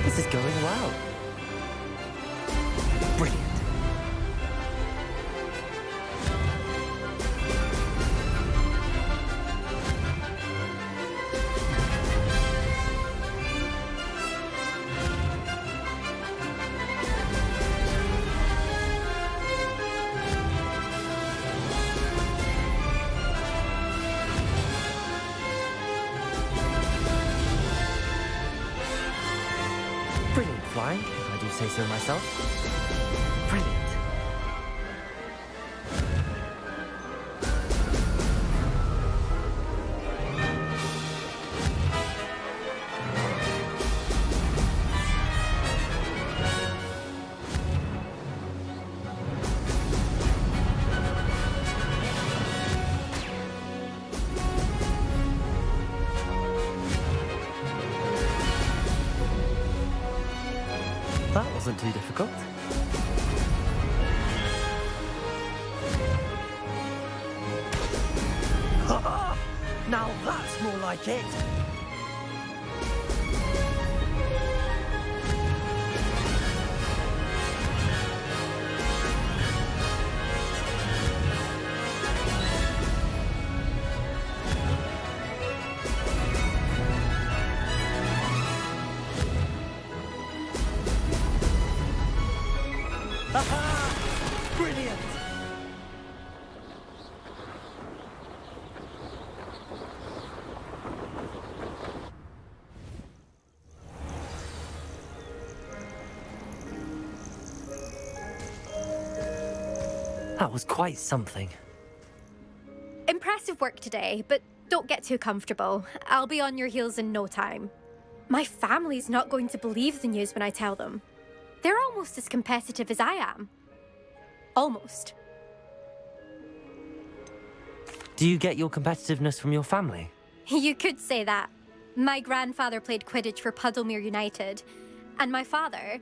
This is going well. Brilliant. Brilliant flying, if I do say so myself. Brilliant. That wasn't too difficult. Now that's more like it. Brilliant! That was quite something. Impressive work today, but don't get too comfortable. I'll be on your heels in no time. My family's not going to believe the news when I tell them. They're almost as competitive as I am. Almost. Do you get your competitiveness from your family? You could say that. My grandfather played Quidditch for Puddlemere United. And my father,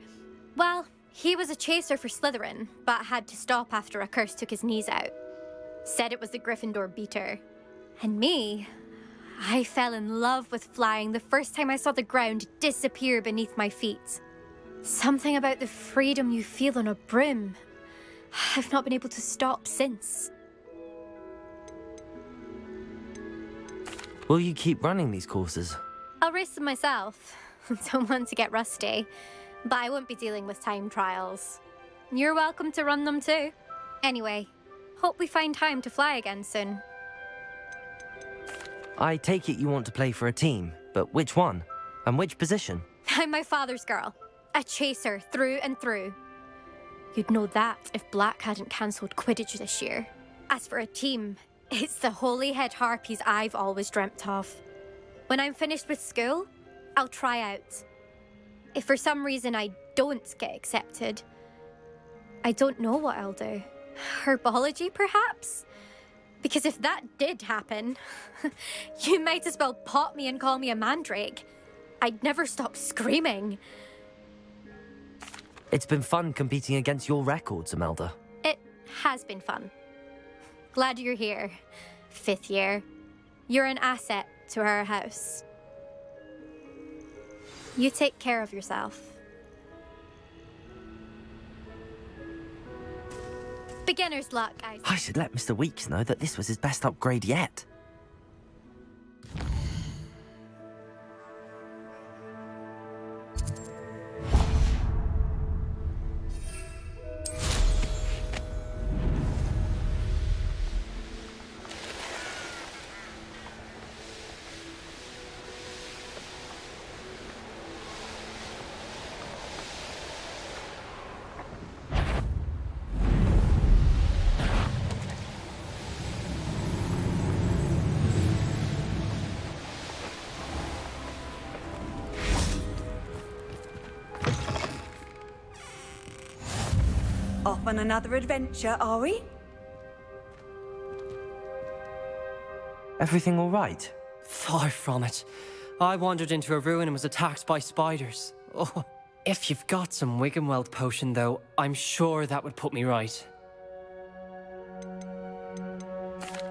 well, he was a chaser for Slytherin, but had to stop after a curse took his knees out. Said it was the Gryffindor beater. And me, I fell in love with flying the first time I saw the ground disappear beneath my feet. Something about the freedom you feel on a broom. I've not been able to stop since. Will you keep running these courses? I'll race them myself. Don't want to get rusty. But I won't be dealing with time trials. You're welcome to run them too. Anyway, hope we find time to fly again soon. I take it you want to play for a team, but which one? And which position? I'm my father's girl. A chaser through and through. You'd know that if Black hadn't cancelled Quidditch this year. As for a team, it's the holy-head harpies I've always dreamt of. When I'm finished with school, I'll try out. If for some reason I don't get accepted, I don't know what I'll do. Herbology, perhaps? Because if that did happen, you might as well pot me and call me a mandrake. I'd never stop screaming. It's been fun competing against your records, Imelda. It has been fun. Glad you're here, 5th year. You're an asset to our house. You take care of yourself. Beginner's luck, I should let Mr. Weeks know that this was his best upgrade yet. Off on another adventure, are we? Everything all right? Far from it. I wandered into a ruin and was attacked by spiders. Oh. If you've got some Wiggenweld potion, though, I'm sure that would put me right.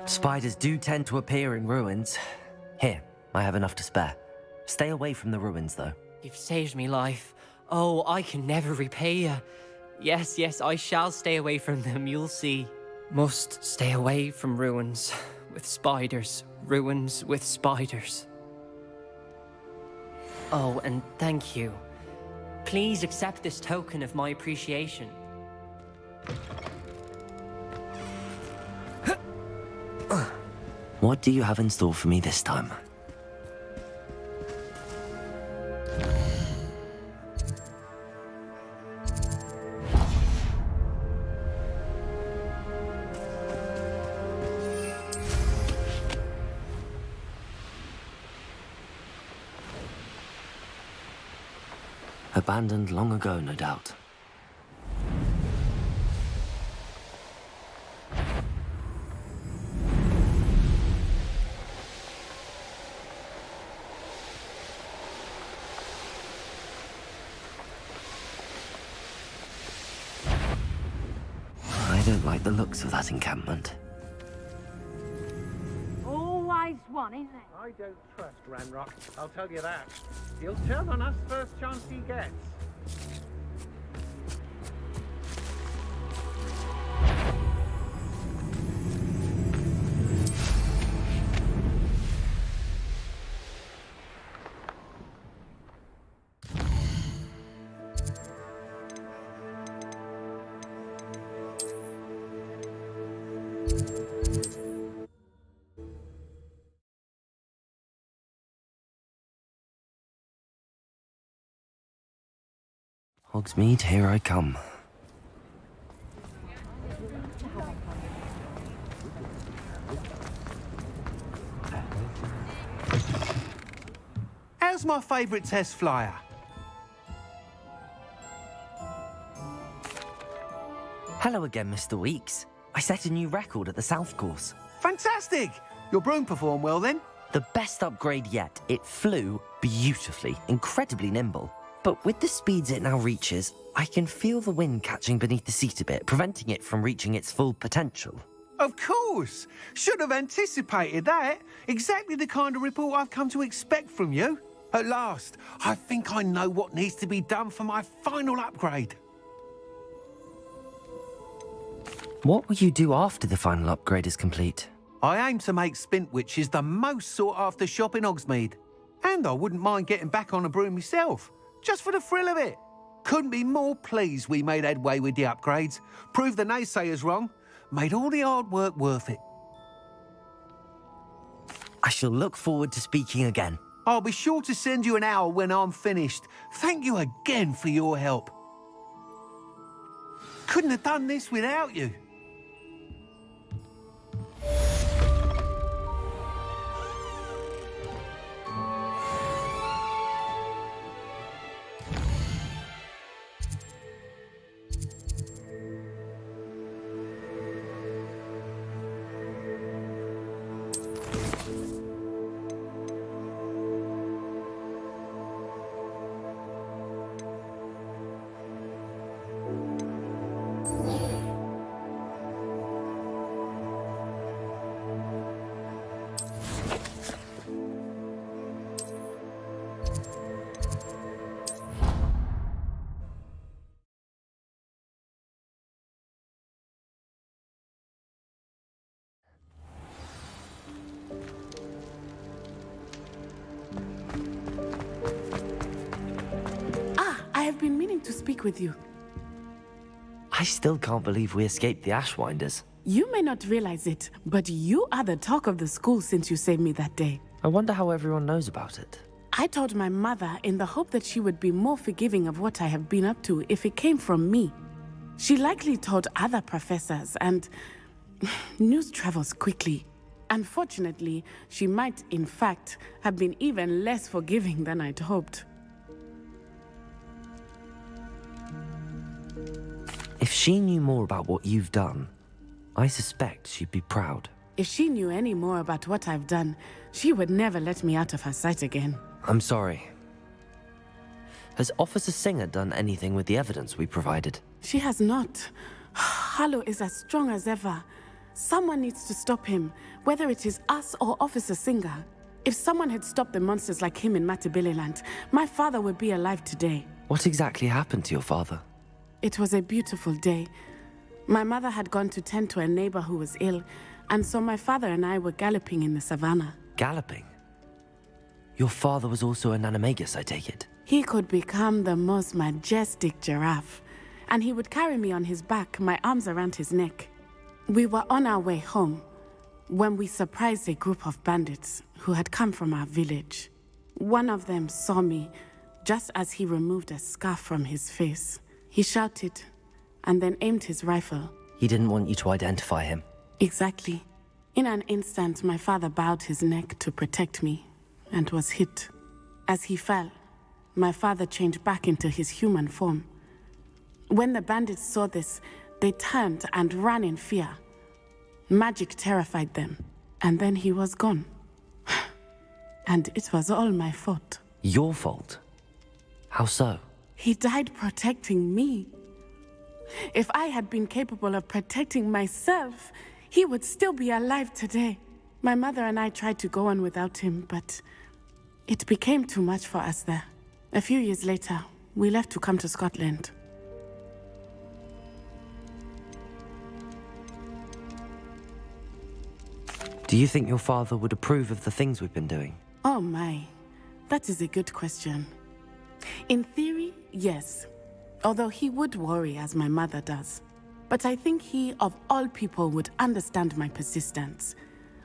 Spiders do tend to appear in ruins. Here, I have enough to spare. Stay away from the ruins, though. You've saved me life. Oh, I can never repay you. Yes, yes, I shall stay away from them, you'll see. Must stay away from ruins with spiders. Ruins with spiders. Oh, and thank you. Please accept this token of my appreciation. What do you have in store for me this time? Abandoned long ago, no doubt. I don't like the looks of that encampment. Always one, isn't it? I don't trust Ranrock, I'll tell you that. He'll turn on us first chance he gets. Hogsmeade, here I come. How's my favourite test flyer? Hello again, Mr. Weeks. I set a new record at the South Course. Fantastic! Your broom performed well then? The best upgrade yet. It flew beautifully, incredibly nimble. But with the speeds it now reaches, I can feel the wind catching beneath the seat a bit, preventing it from reaching its full potential. Of course! Should have anticipated that. Exactly the kind of report I've come to expect from you. At last, I think I know what needs to be done for my final upgrade. What will you do after the final upgrade is complete? I aim to make Spintwitches the most sought-after shop in Hogsmeade. And I wouldn't mind getting back on a broom myself, just for the thrill of it. Couldn't be more pleased we made headway with the upgrades, proved the naysayers wrong, made all the hard work worth it. I shall look forward to speaking again. I'll be sure to send you an hour when I'm finished. Thank you again for your help. Couldn't have done this without you. I have been meaning to speak with you. I still can't believe we escaped the Ashwinders. You may not realize it, but you are the talk of the school since you saved me that day. I wonder how everyone knows about it. I told my mother in the hope that she would be more forgiving of what I have been up to if it came from me. She likely told other professors, and news travels quickly. Unfortunately, she might, in fact, have been even less forgiving than I'd hoped. If she knew more about what you've done, I suspect she'd be proud. If she knew any more about what I've done, she would never let me out of her sight again. I'm sorry. Has Officer Singer done anything with the evidence we provided? She has not. Harlow is as strong as ever. Someone needs to stop him, whether it is us or Officer Singer. If someone had stopped the monsters like him in Matabeleland, my father would be alive today. What exactly happened to your father? It was a beautiful day. My mother had gone to tend to a neighbor who was ill, and so my father and I were galloping in the savannah. Galloping? Your father was also an animagus, I take it? He could become the most majestic giraffe, and he would carry me on his back, my arms around his neck. We were on our way home when we surprised a group of bandits who had come from our village. One of them saw me just as he removed a scarf from his face. He shouted and then aimed his rifle. He didn't want you to identify him. Exactly. In an instant, my father bowed his neck to protect me and was hit. As he fell, my father changed back into his human form. When the bandits saw this, they turned and ran in fear. Magic terrified them, and then he was gone. And it was all my fault. Your fault? How so? He died protecting me. If I had been capable of protecting myself, he would still be alive today. My mother and I tried to go on without him, but it became too much for us there. A few years later, we left to come to Scotland. Do you think your father would approve of the things we've been doing? Oh my, that is a good question. In theory, yes. Although he would worry, as my mother does. But I think he, of all people, would understand my persistence.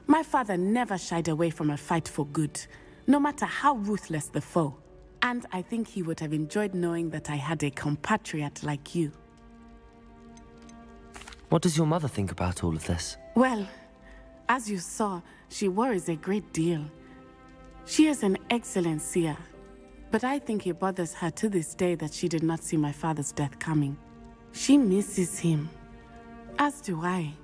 My father never shied away from a fight for good, no matter how ruthless the foe. And I think he would have enjoyed knowing that I had a compatriot like you. What does your mother think about all of this? Well, as you saw, she worries a great deal. She is an excellent seer. But I think it bothers her to this day that she did not see my father's death coming. She misses him, as do I.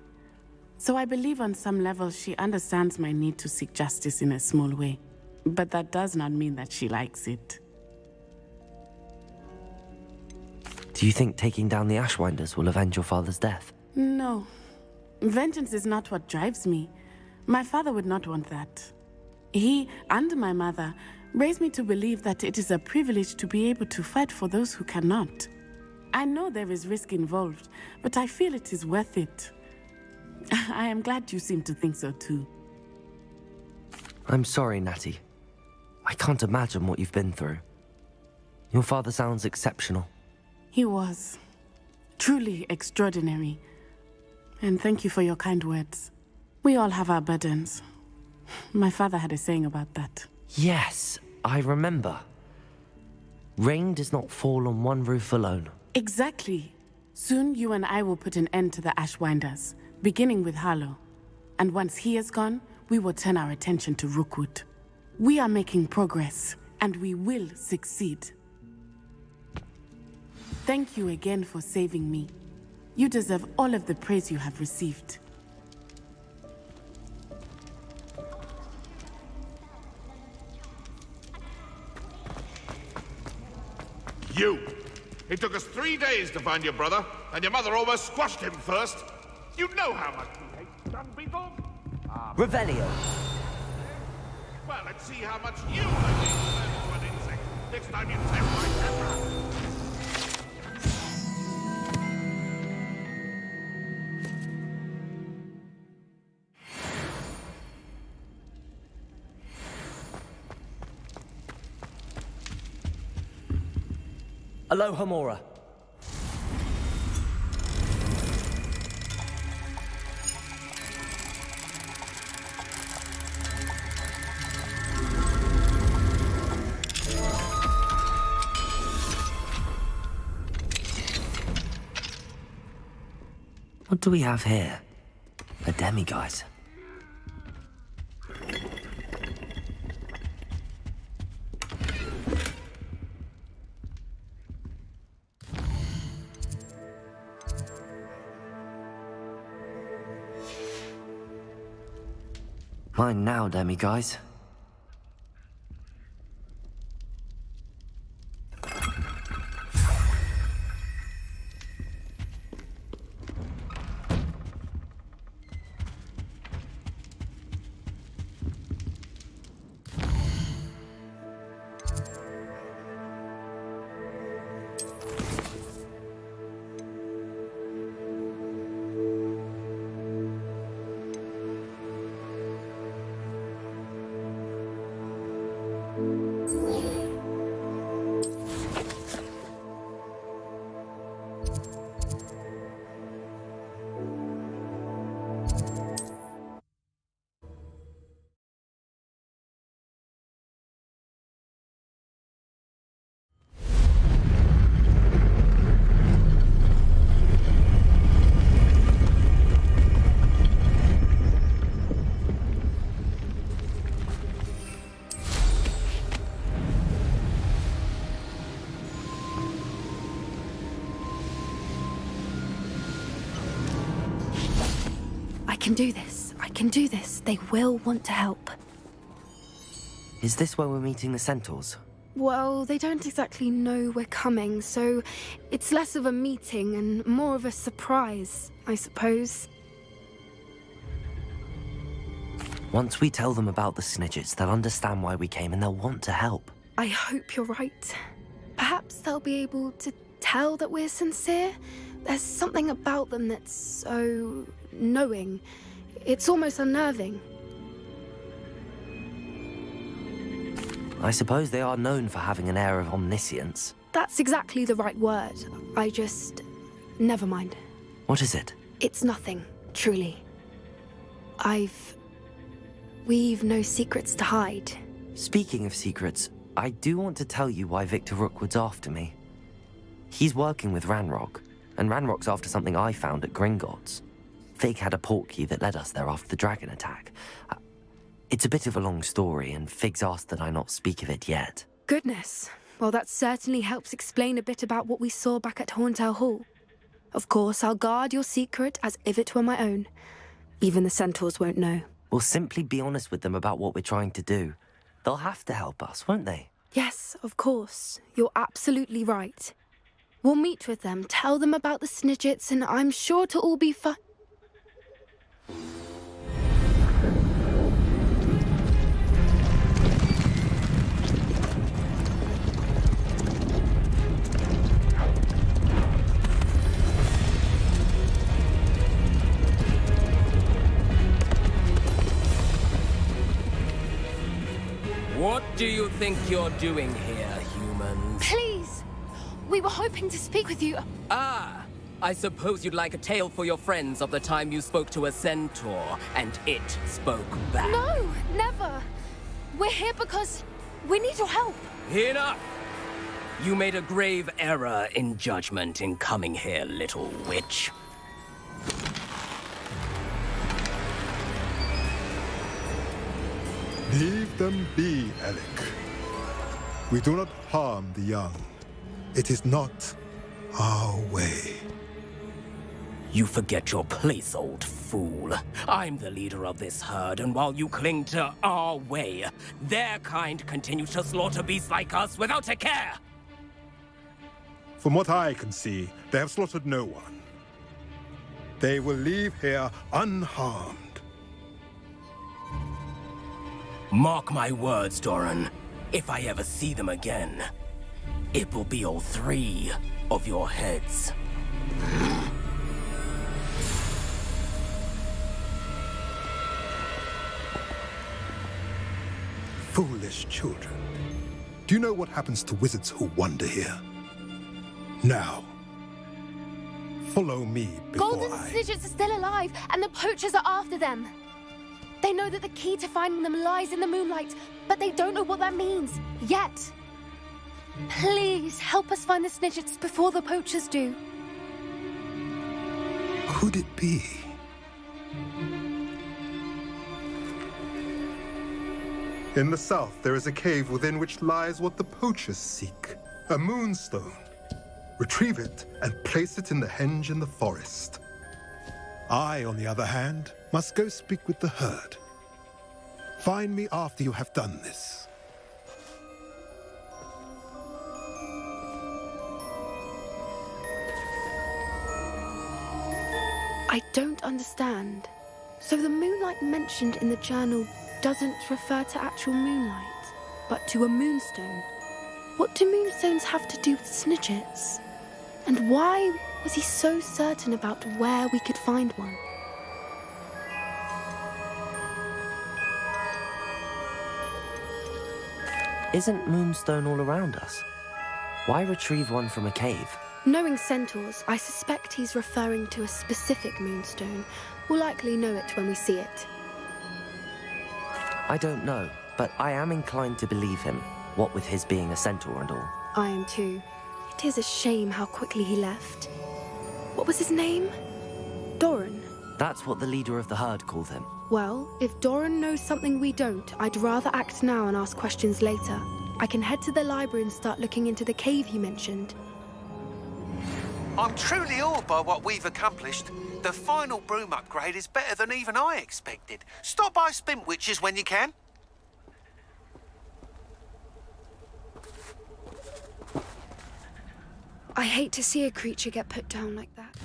So I believe on some level she understands my need to seek justice in a small way. But that does not mean that she likes it. Do you think taking down the Ashwinders will avenge your father's death? No. Vengeance is not what drives me. My father would not want that. He and my mother raised me to believe that it is a privilege to be able to fight for those who cannot. I know there is risk involved, but I feel it is worth it. I am glad you seem to think so too. I'm sorry, Natty. I can't imagine what you've been through. Your father sounds exceptional. He was. Truly extraordinary. And thank you for your kind words. We all have our burdens. My father had a saying about that. Yes, I remember. Rain does not fall on one roof alone. Exactly. Soon you and I will put an end to the Ashwinders, beginning with Harlow. And once he is gone, we will turn our attention to Rookwood. We are making progress, and we will succeed. Thank you again for saving me. You deserve all of the praise you have received. You! It took us 3 days to find your brother, and your mother almost squashed him first. You know how much we hate dung beetles. Revelio! Well, let's see how much you like to an insect next time you test my temper. Aloha, Mora. What do we have here? A demiguise. Mine now, demiguise. I can do this. I can do this. They will want to help. Is this where we're meeting the centaurs? Well, they don't exactly know we're coming, so it's less of a meeting and more of a surprise, I suppose. Once we tell them about the Snidgets, they'll understand why we came and they'll want to help. I hope you're right. Perhaps they'll be able to tell that we're sincere. There's something about them that's so knowing. It's almost unnerving. I suppose they are known for having an air of omniscience. That's exactly the right word. Never mind. What is it? It's nothing, truly. We've no secrets to hide. Speaking of secrets, I do want to tell you why Victor Rookwood's after me. He's working with Ranrock, and Ranrock's after something I found at Gringotts. Fig had a portkey that led us there after the dragon attack. It's a bit of a long story, and Fig's asked that I not speak of it yet. Goodness. Well, that certainly helps explain a bit about what we saw back at Horntail Hall. Of course, I'll guard your secret as if it were my own. Even the centaurs won't know. We'll simply be honest with them about what we're trying to do. They'll have to help us, won't they? Yes, of course. You're absolutely right. We'll meet with them, tell them about the Snidgets, and I'm sure to all be fine. What do you think you're doing here, humans? Please! We were hoping to speak with you. Ah! I suppose you'd like a tale for your friends of the time you spoke to a centaur, and it spoke back. No, never! We're here because we need your help. Enough! You made a grave error in judgment in coming here, little witch. Leave them be, Alec. We do not harm the young. It is not our way. You forget your place, old fool. I'm the leader of this herd, and while you cling to our way, their kind continue to slaughter beasts like us without a care! From what I can see, they have slaughtered no one. They will leave here unharmed. Mark my words, Doran. If I ever see them again, it will be all 3 of your heads. Foolish children. Do you know what happens to wizards who wander here? Now, follow me before Golden Snidgets are still alive, and the poachers are after them. They know that the key to finding them lies in the moonlight, but they don't know what that means, yet. Please, help us find the Snidgets before the poachers do. Could it be? In the south, there is a cave within which lies what the poachers seek. A moonstone. Retrieve it and place it in the henge in the forest. I, on the other hand, must go speak with the herd. Find me after you have done this. I don't understand. So the moonlight mentioned in the journal doesn't refer to actual moonlight, but to a moonstone. What do moonstones have to do with Snidgets? And why was he so certain about where we could find one? Isn't Moonstone all around us? Why retrieve one from a cave? Knowing centaurs, I suspect he's referring to a specific moonstone. We'll likely know it when we see it. I don't know, but I am inclined to believe him, what with his being a centaur and all. I am too. It is a shame how quickly he left. What was his name? Doran. That's what the leader of the herd called him. Well, if Doran knows something we don't, I'd rather act now and ask questions later. I can head to the library and start looking into the cave you mentioned. I'm truly awed by what we've accomplished. The final broom upgrade is better than even I expected. Stop by Spintwitch's when you can. I hate to see a creature get put down like that.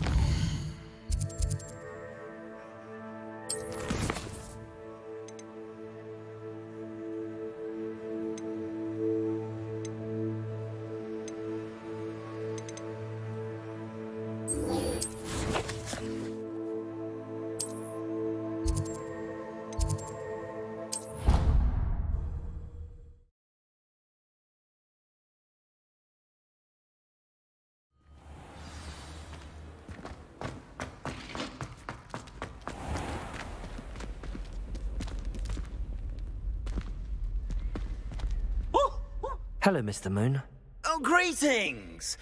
Hello, Mr. Moon. Oh, greetings!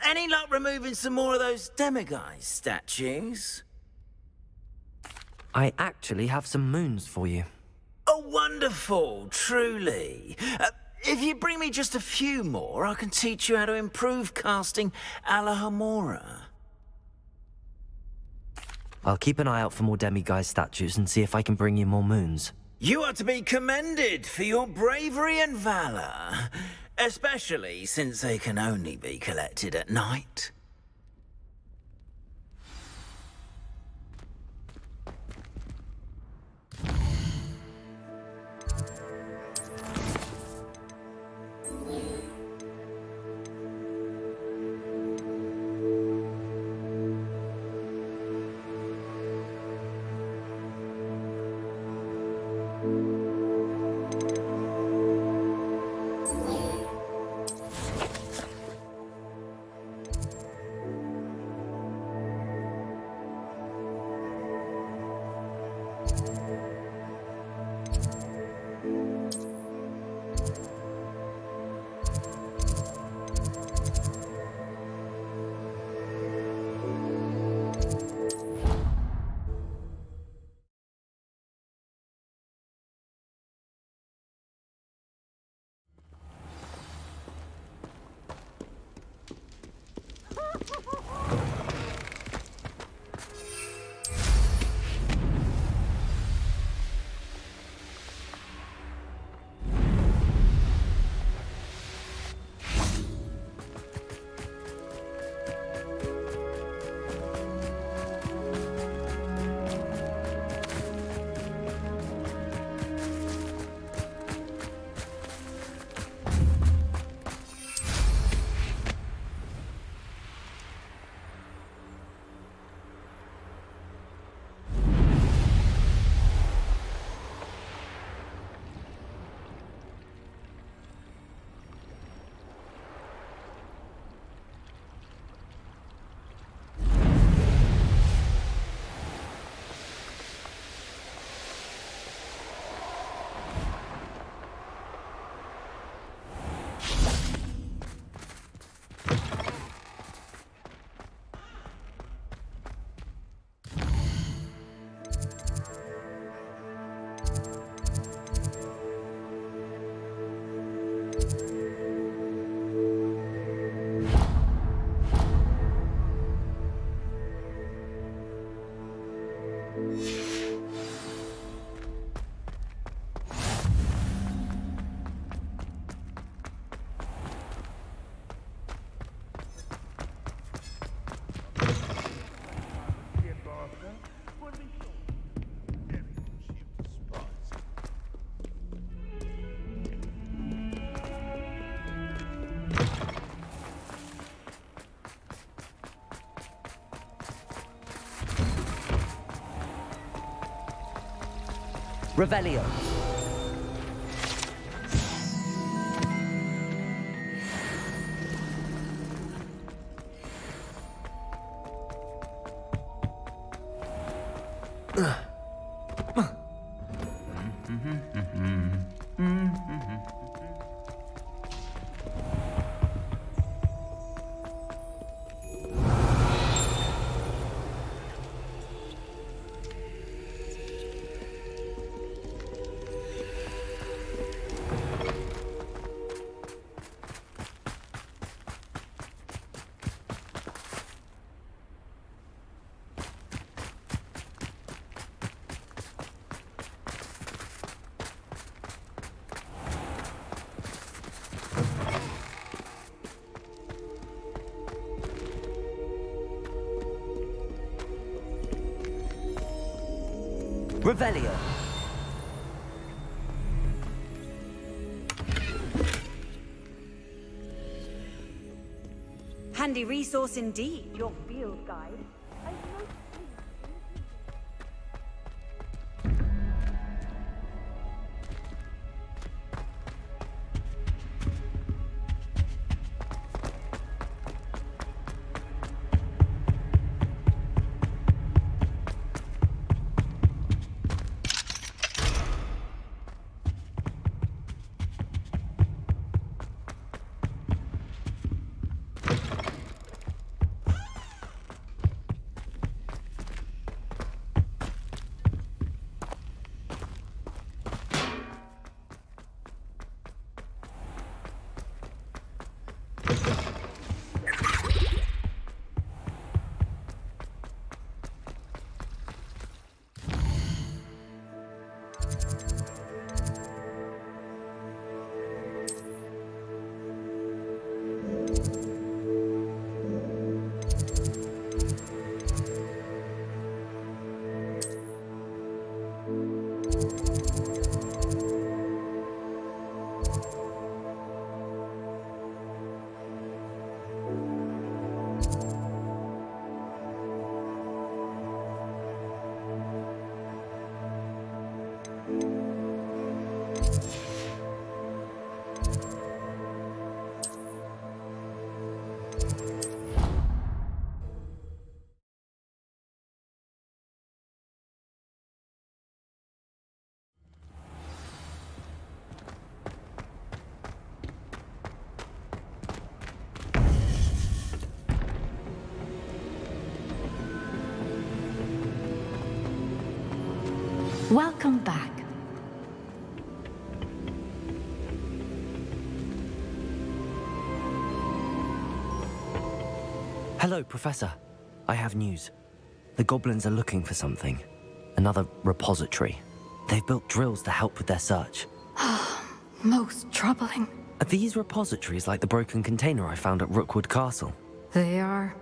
Any luck removing some more of those demiguise statues? I actually have some moons for you. Oh, wonderful, truly. If you bring me just a few more, I can teach you how to improve casting Alahamora. I'll keep an eye out for more demiguise statues and see if I can bring you more moons. You are to be commended for your bravery and valor, especially since they can only be collected at night. Revelio. Revelio. Handy resource indeed, your field guide. Welcome back. Hello, Professor. I have news. The goblins are looking for something. Another repository. They've built drills to help with their search. Most troubling. Are these repositories like the broken container I found at Rookwood Castle? They are.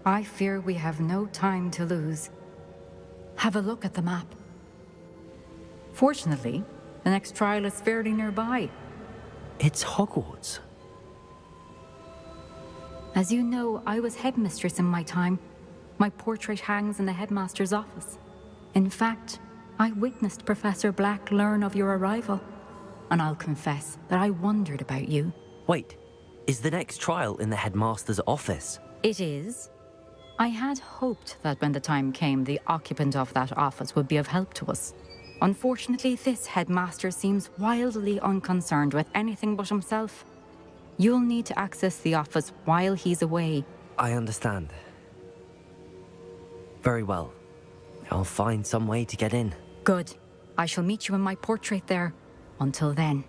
I fear we have no time to lose. Have a look at the map. Fortunately, the next trial is fairly nearby. It's Hogwarts. As you know, I was headmistress in my time. My portrait hangs in the headmaster's office. In fact, I witnessed Professor Black learn of your arrival. And I'll confess that I wondered about you. Wait, is the next trial in the headmaster's office? It is. I had hoped that when the time came, the occupant of that office would be of help to us. Unfortunately, this headmaster seems wildly unconcerned with anything but himself. You'll need to access the office while he's away. I understand. Very well. I'll find some way to get in. Good. I shall meet you in my portrait there. Until then.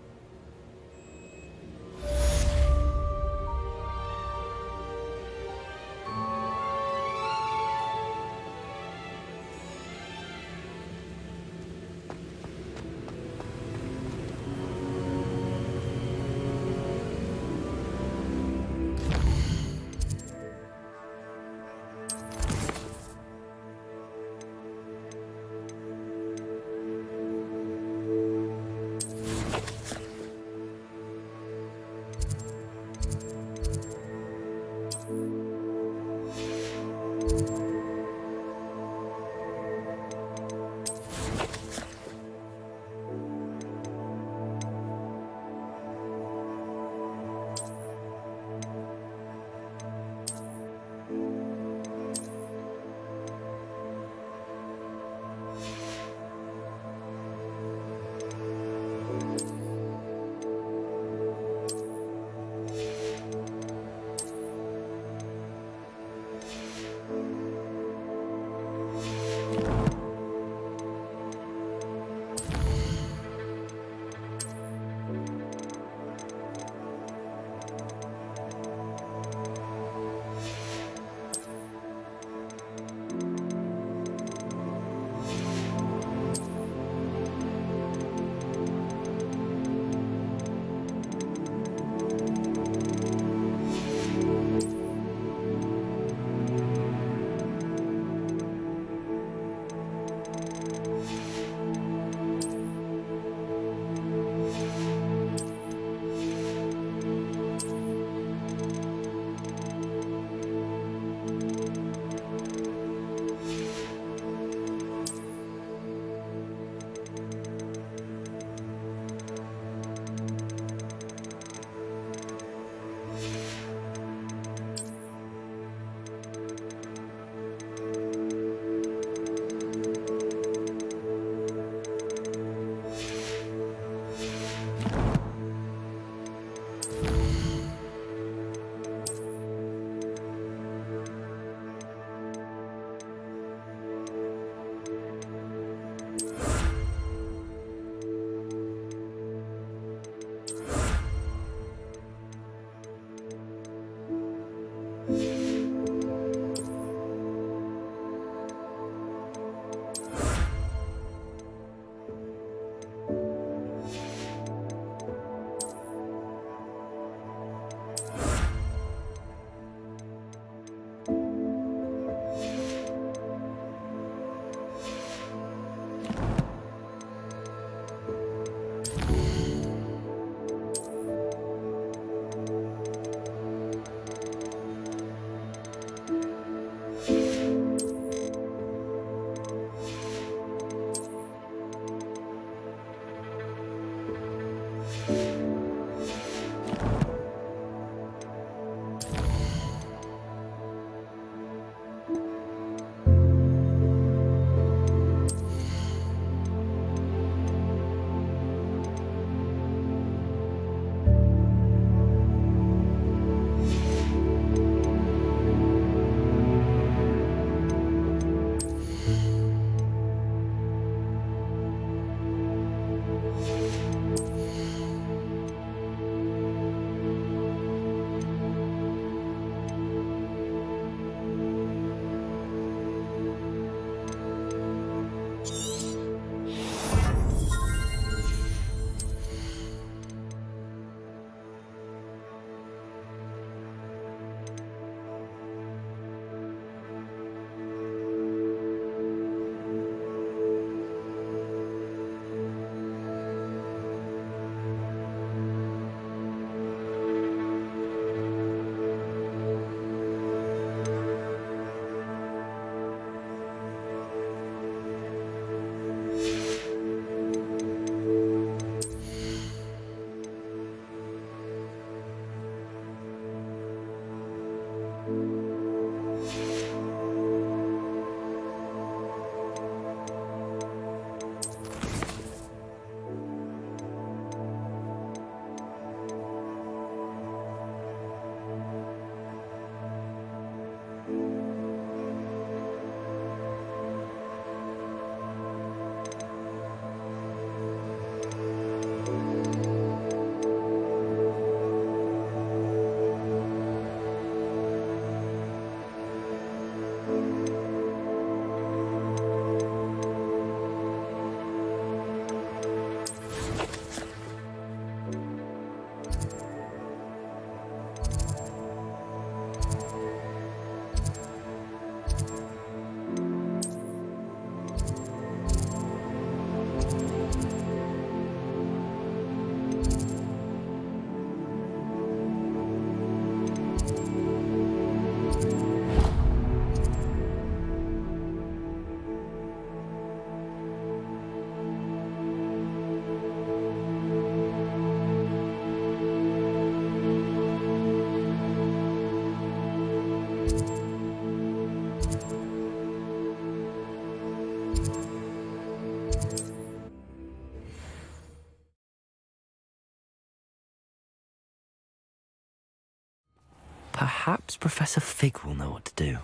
Perhaps Professor Fig will know what to do.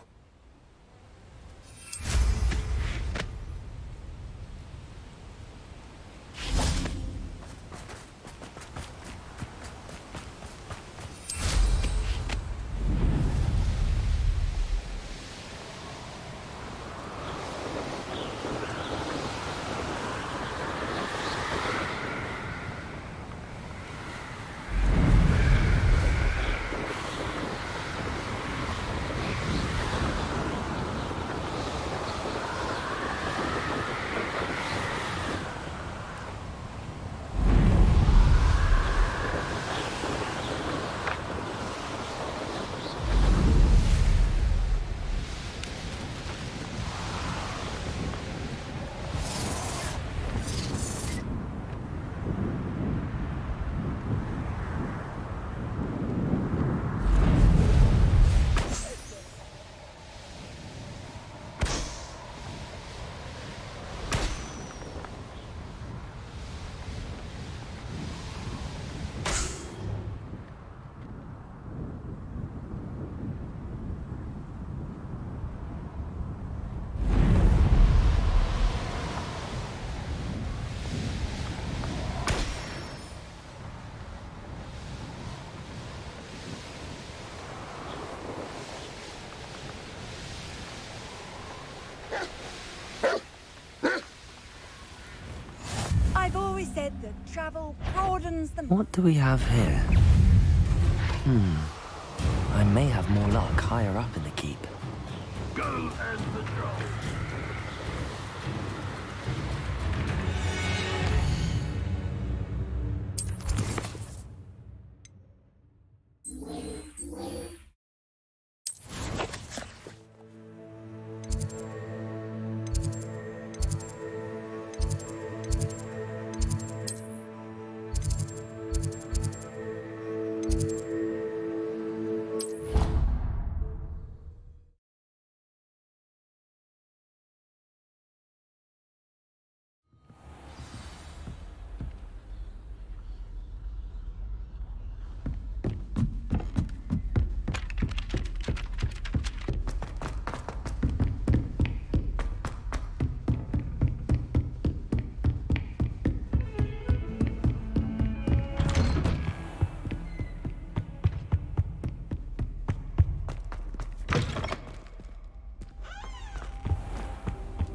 I've always said that travel broadens the... What do we have here? I may have more luck higher up in the keep. Go and patrol.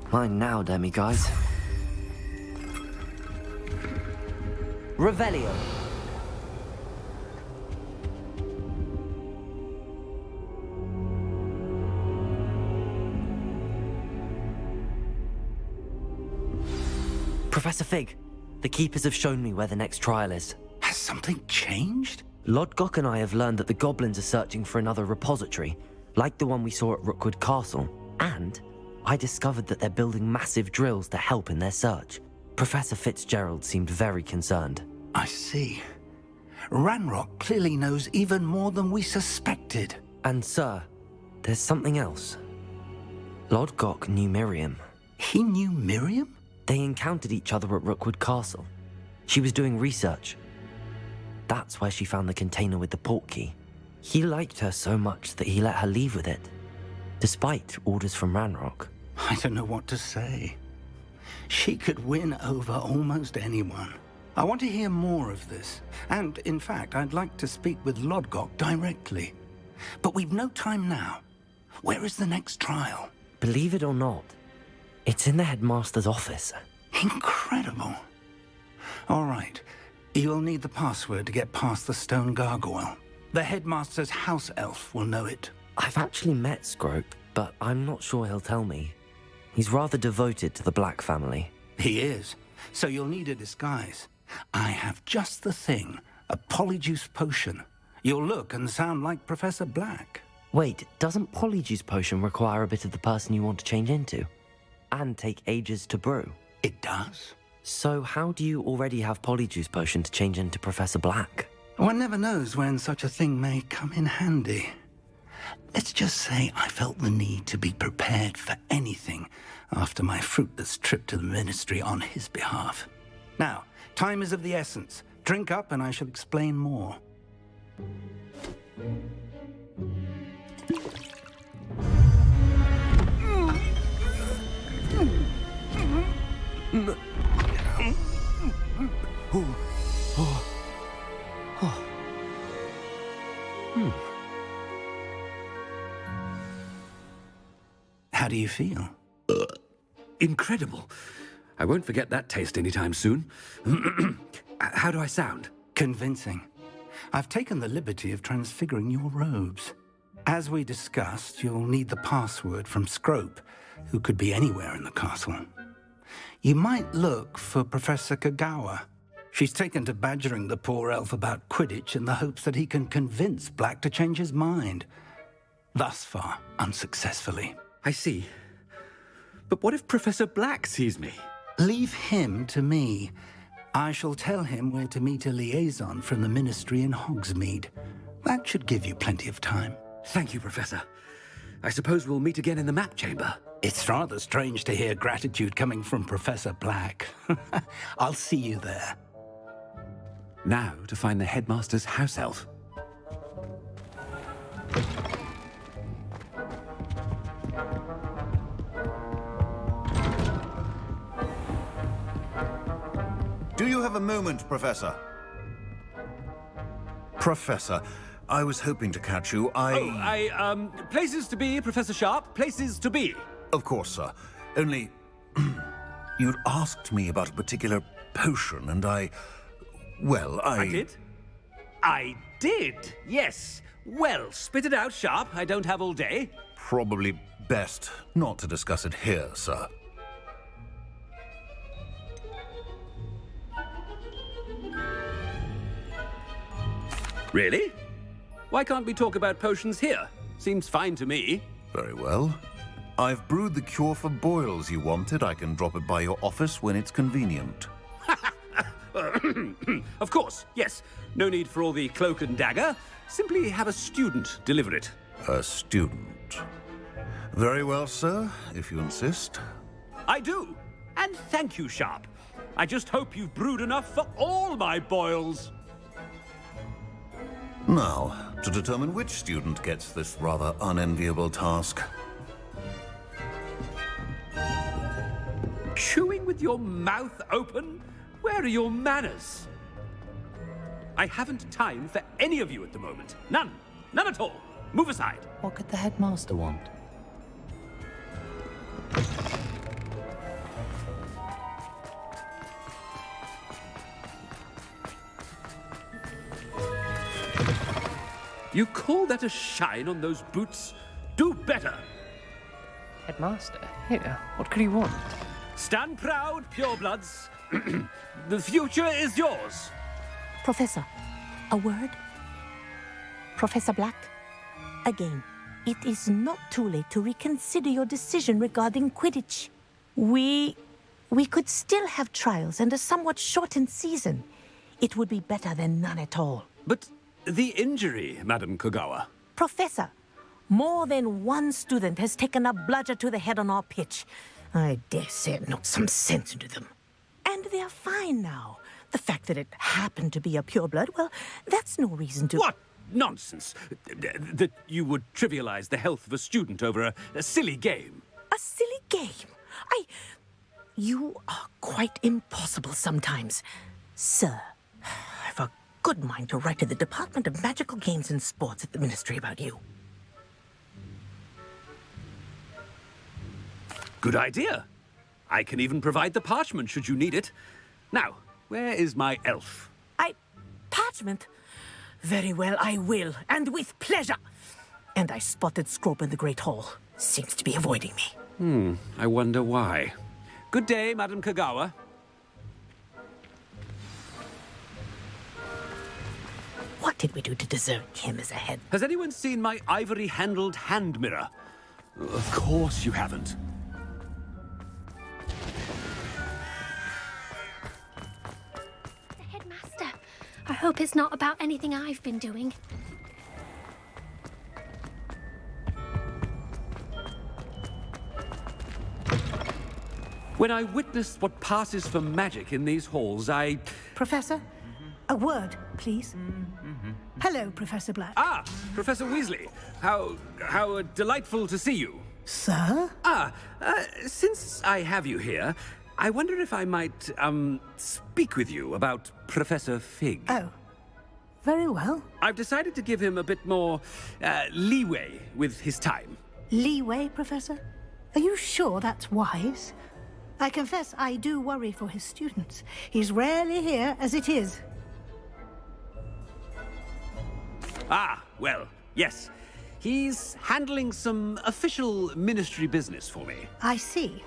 Mine now, demiguise. Revelio. Professor Fig, the Keepers have shown me where the next trial is. Has something changed? Lodgok and I have learned that the goblins are searching for another repository, like the one we saw at Rookwood Castle, and I discovered that they're building massive drills to help in their search. Professor Fitzgerald seemed very concerned. I see. Ranrock clearly knows even more than we suspected. And sir, there's something else. Lodgok knew Miriam. He knew Miriam? They encountered each other at Rookwood Castle. She was doing research. That's where she found the container with the portkey. He liked her so much that he let her leave with it, despite orders from Ranrock. I don't know what to say. She could win over almost anyone. I want to hear more of this. And, in fact, I'd like to speak with Lodgok directly. But we've no time now. Where is the next trial? Believe it or not, it's in the headmaster's office. Incredible. All right. You'll need the password to get past the stone gargoyle. The headmaster's house elf will know it. I've actually met Scrope, but I'm not sure he'll tell me. He's rather devoted to the Black family. He is. So you'll need a disguise. I have just the thing. A polyjuice potion. You'll look and sound like Professor Black. Wait, doesn't Polyjuice Potion require a bit of the person you want to change into? And take ages to brew? It does. So how do you already have Polyjuice Potion to change into Professor Black? One never knows when such a thing may come in handy. Let's just say I felt the need to be prepared for anything after my fruitless trip to the ministry on his behalf. Now, time is of the essence. Drink up and I shall explain more. How do you feel? Incredible. I won't forget that taste anytime soon. How do I sound? Convincing. I've taken the liberty of transfiguring your robes. As we discussed, you'll need the password from Scrope, who could be anywhere in the castle. You might look for Professor Kagawa. She's taken to badgering the poor elf about Quidditch in the hopes that he can convince Black to change his mind. Thus far, unsuccessfully. I see. But what if Professor Black sees me? Leave him to me. I shall tell him where to meet a liaison from the Ministry in Hogsmeade. That should give you plenty of time. Thank you, Professor. I suppose we'll meet again in the map chamber. It's rather strange to hear gratitude coming from Professor Black. I'll see you there. Now to find the headmaster's house elf. Do you have a moment, Professor? Professor, I was hoping to catch you. Places to be, Professor Sharp. Places to be. Of course, sir. Only, you'd asked me about a particular potion, and I did? I did, yes. Well, spit it out, Sharp. I don't have all day. Probably best not to discuss it here, sir. Really? Why can't we talk about potions here? Seems fine to me. Very well. I've brewed the cure for boils you wanted. I can drop it by your office when it's convenient. Of course, yes. No need for all the cloak and dagger. Simply have a student deliver it. A student. Very well, sir, if you insist. I do. And thank you, Sharp. I just hope you've brewed enough for all my boils. Now, to determine which student gets this rather unenviable task. Chewing with your mouth open? Where are your manners? I haven't time for any of you at the moment. None. None at all. Move aside. What could the headmaster want? You call that a shine on those boots? Do better. Headmaster, here, what could he want? Stand proud, purebloods. The future is yours. Professor, a word? Professor Black? Again, it is not too late to reconsider your decision regarding Quidditch. We could still have trials and a somewhat shortened season. It would be better than none at all. But the injury, Madam Kagawa. Professor, more than one student has taken a bludger to the head on our pitch. I dare say it knocked some sense into them. And they're fine now. The fact that it happened to be a pureblood, well, that's no reason to... What nonsense! That you would trivialize the health of a student over a silly game. A silly game? You are quite impossible sometimes. Sir, I've a good mind to write to the Department of Magical Games and Sports at the Ministry about you. Good idea. I can even provide the parchment should you need it. Now, where is my elf? Parchment? Very well, I will, and with pleasure. And I spotted Scrope in the Great Hall. Seems to be avoiding me. I wonder why. Good day, Madam Kagawa. What did we do to deserve him as a head? Has anyone seen my ivory-handled hand mirror? Of course you haven't. I hope it's not about anything I've been doing. When I witness what passes for magic in these halls, I... Professor, a word, please. Hello, Professor Black. Ah, Professor Weasley. How delightful to see you. Sir? Since I have you here, I wonder if I might, speak with you about Professor Fig. Oh, very well. I've decided to give him a bit more, leeway with his time. Leeway, Professor? Are you sure that's wise? I confess I do worry for his students. He's rarely here as it is. Ah, well, yes. He's handling some official ministry business for me. I see.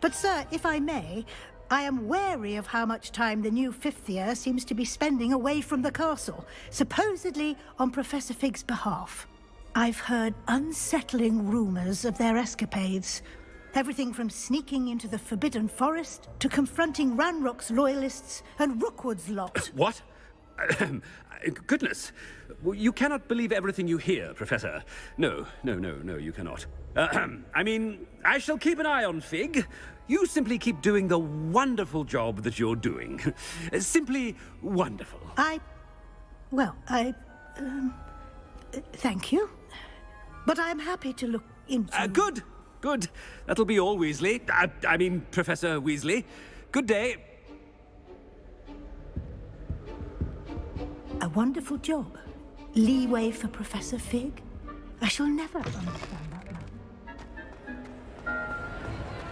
But, sir, if I may, I am wary of how much time the new fifth year seems to be spending away from the castle, supposedly on Professor Fig's behalf. I've heard unsettling rumors of their escapades. Everything from sneaking into the Forbidden Forest to confronting Ranrock's loyalists and Rookwood's lot. What? Goodness. You cannot believe everything you hear, Professor. No, you cannot. I mean, I shall keep an eye on Fig. You simply keep doing the wonderful job that you're doing. Simply wonderful. Thank you. But I'm happy to look into... Good. That'll be all, Weasley. I mean, Professor Weasley. Good day. A wonderful job. Leeway for Professor Fig. I shall never understand that.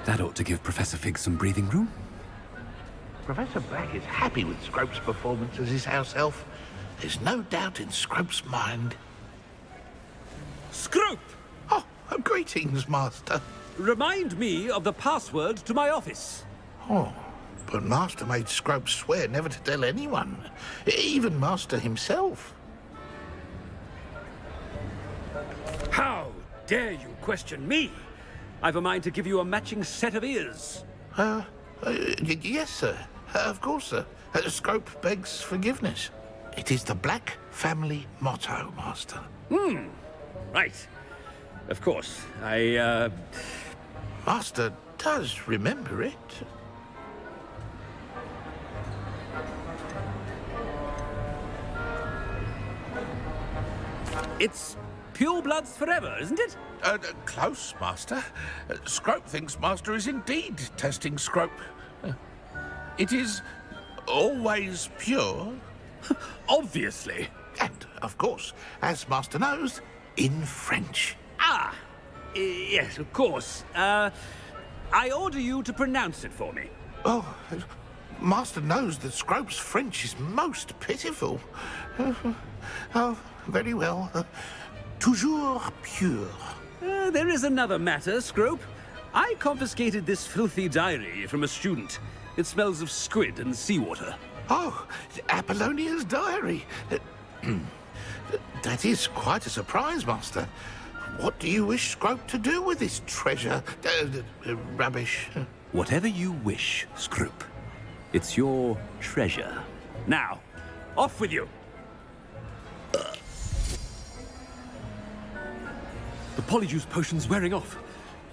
That ought to give Professor Fig some breathing room. Professor Black is happy with Scrope's performance as his house elf. There's no doubt in Scrope's mind. Scrope! Oh, greetings, Master. Remind me of the password to my office. Oh, but Master made Scrope swear never to tell anyone, even Master himself. How dare you question me? I've a mind to give you a matching set of ears. Yes, sir. Of course, sir. Scrope begs forgiveness. It is the Black family motto, Master. Right. Of course. Master does remember it. It's purebloods forever, isn't it? Close, Master. Scrope thinks Master is indeed testing Scrope. It is always pure. Obviously. And, of course, as Master knows, in French. Yes, of course. I order you to pronounce it for me. Oh, Master knows that Scrope's French is most pitiful. Oh, very well. Toujours pure. There is another matter, Scrope. I confiscated this filthy diary from a student. It smells of squid and seawater. Oh, Apollonia's diary. That is quite a surprise, Master. What do you wish Scrope to do with this treasure? Rubbish. Whatever you wish, Scrope. It's your treasure. Now, off with you. The polyjuice potion's wearing off.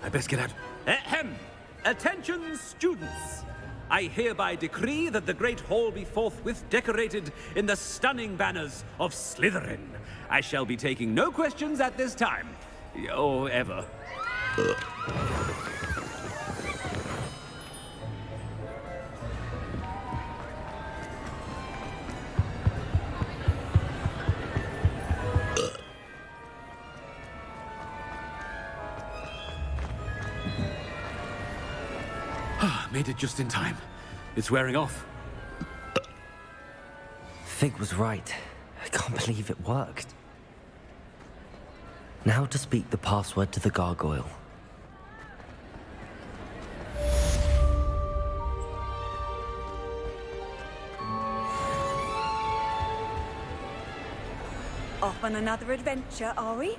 I best get out. Ahem! Attention, students! I hereby decree that the Great Hall be forthwith decorated in the stunning banners of Slytherin. I shall be taking no questions at this time. Or ever. Made it just in time. It's wearing off. Fig was right. I can't believe it worked. Now to speak the password to the gargoyle. Off on another adventure, are we?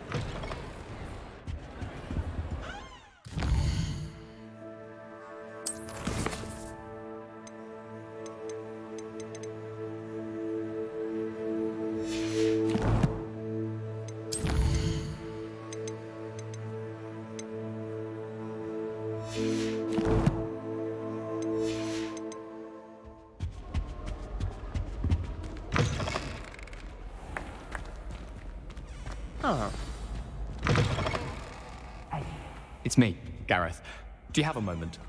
It's me, Gareth. Do you have a moment?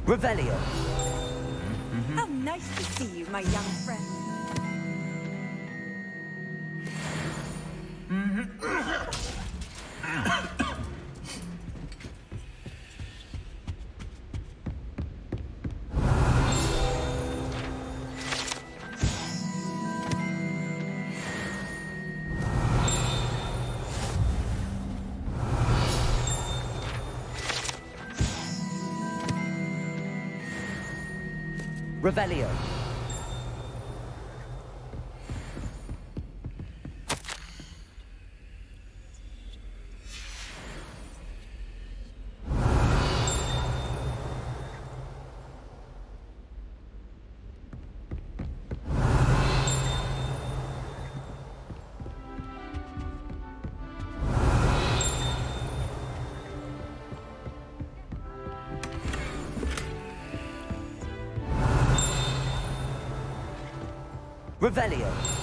Revelio. How nice to see you, my young friend. Revelio. Revelio.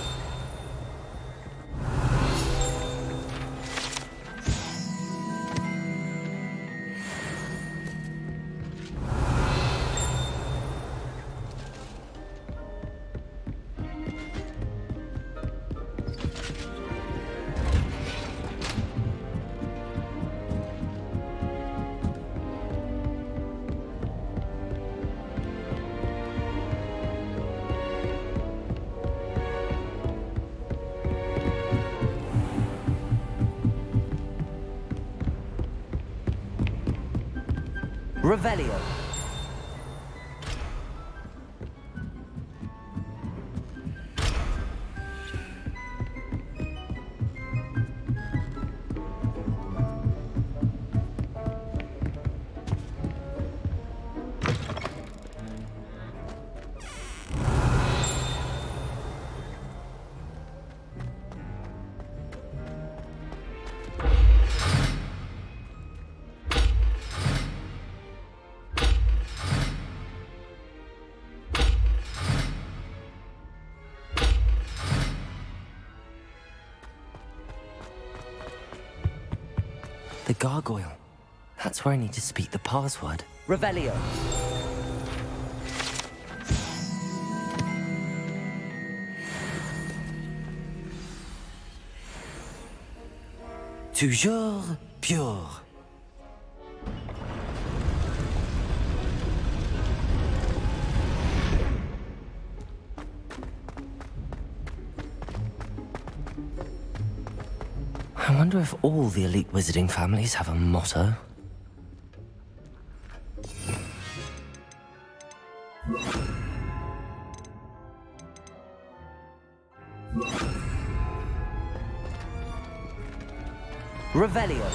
Revelio. The gargoyle. That's where I need to speak the password. Revelio. Toujours pure. I wonder if all the elite wizarding families have a motto. Revelio.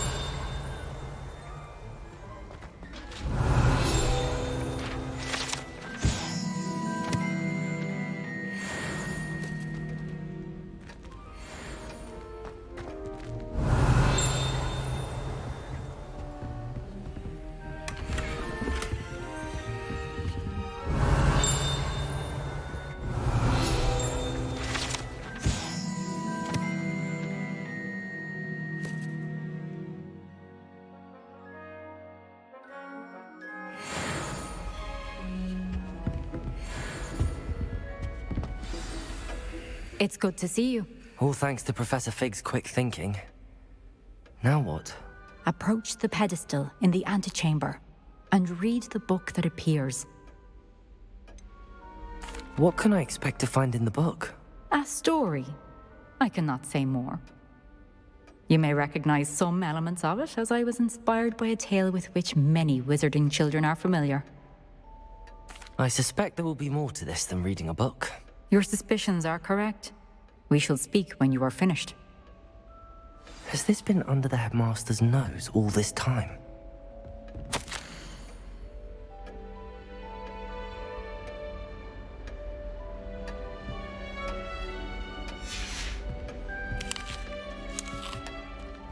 It's good to see you. All thanks to Professor Fig's quick thinking. Now what? Approach the pedestal in the antechamber and read the book that appears. What can I expect to find in the book? A story. I cannot say more. You may recognize some elements of it, as I was inspired by a tale with which many wizarding children are familiar. I suspect there will be more to this than reading a book. Your suspicions are correct. We shall speak when you are finished. Has this been under the headmaster's nose all this time?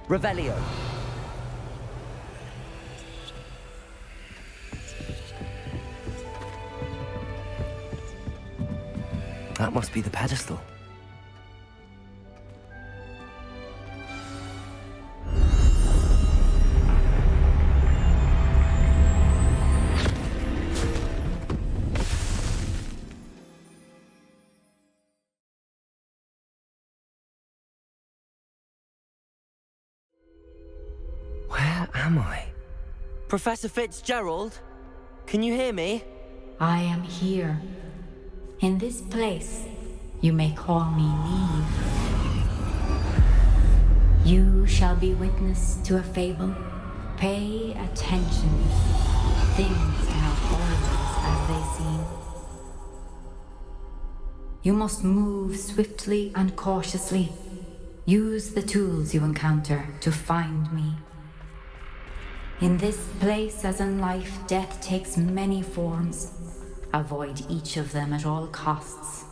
Revelio. That must be the pedestal. am I? Professor Fitzgerald? Can you hear me? I am here. In this place, you may call me Neve. You shall be witness to a fable. Pay attention. Things are not always as they seem. You must move swiftly and cautiously. Use the tools you encounter to find me. In this place, as in life, death takes many forms. Avoid each of them at all costs.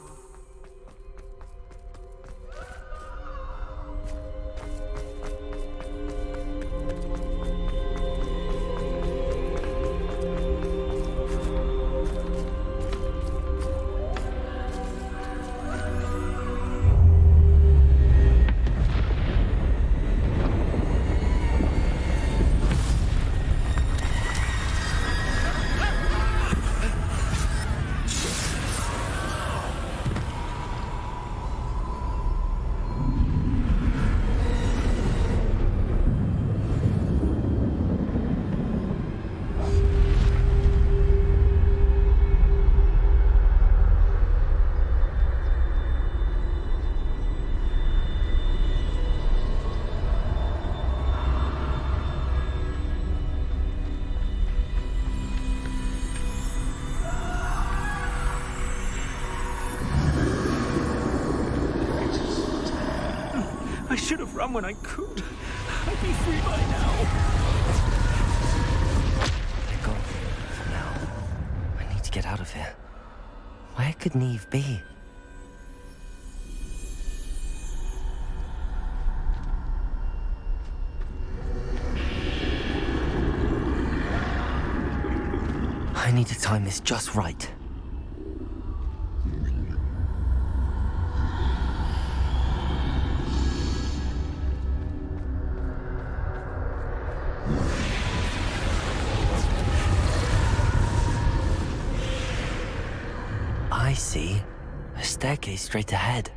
I should have run when I could. I'd be free by now. They're gone for now. I need to get out of here. Where could Neve be? I need to time this just right. I see. A staircase straight ahead.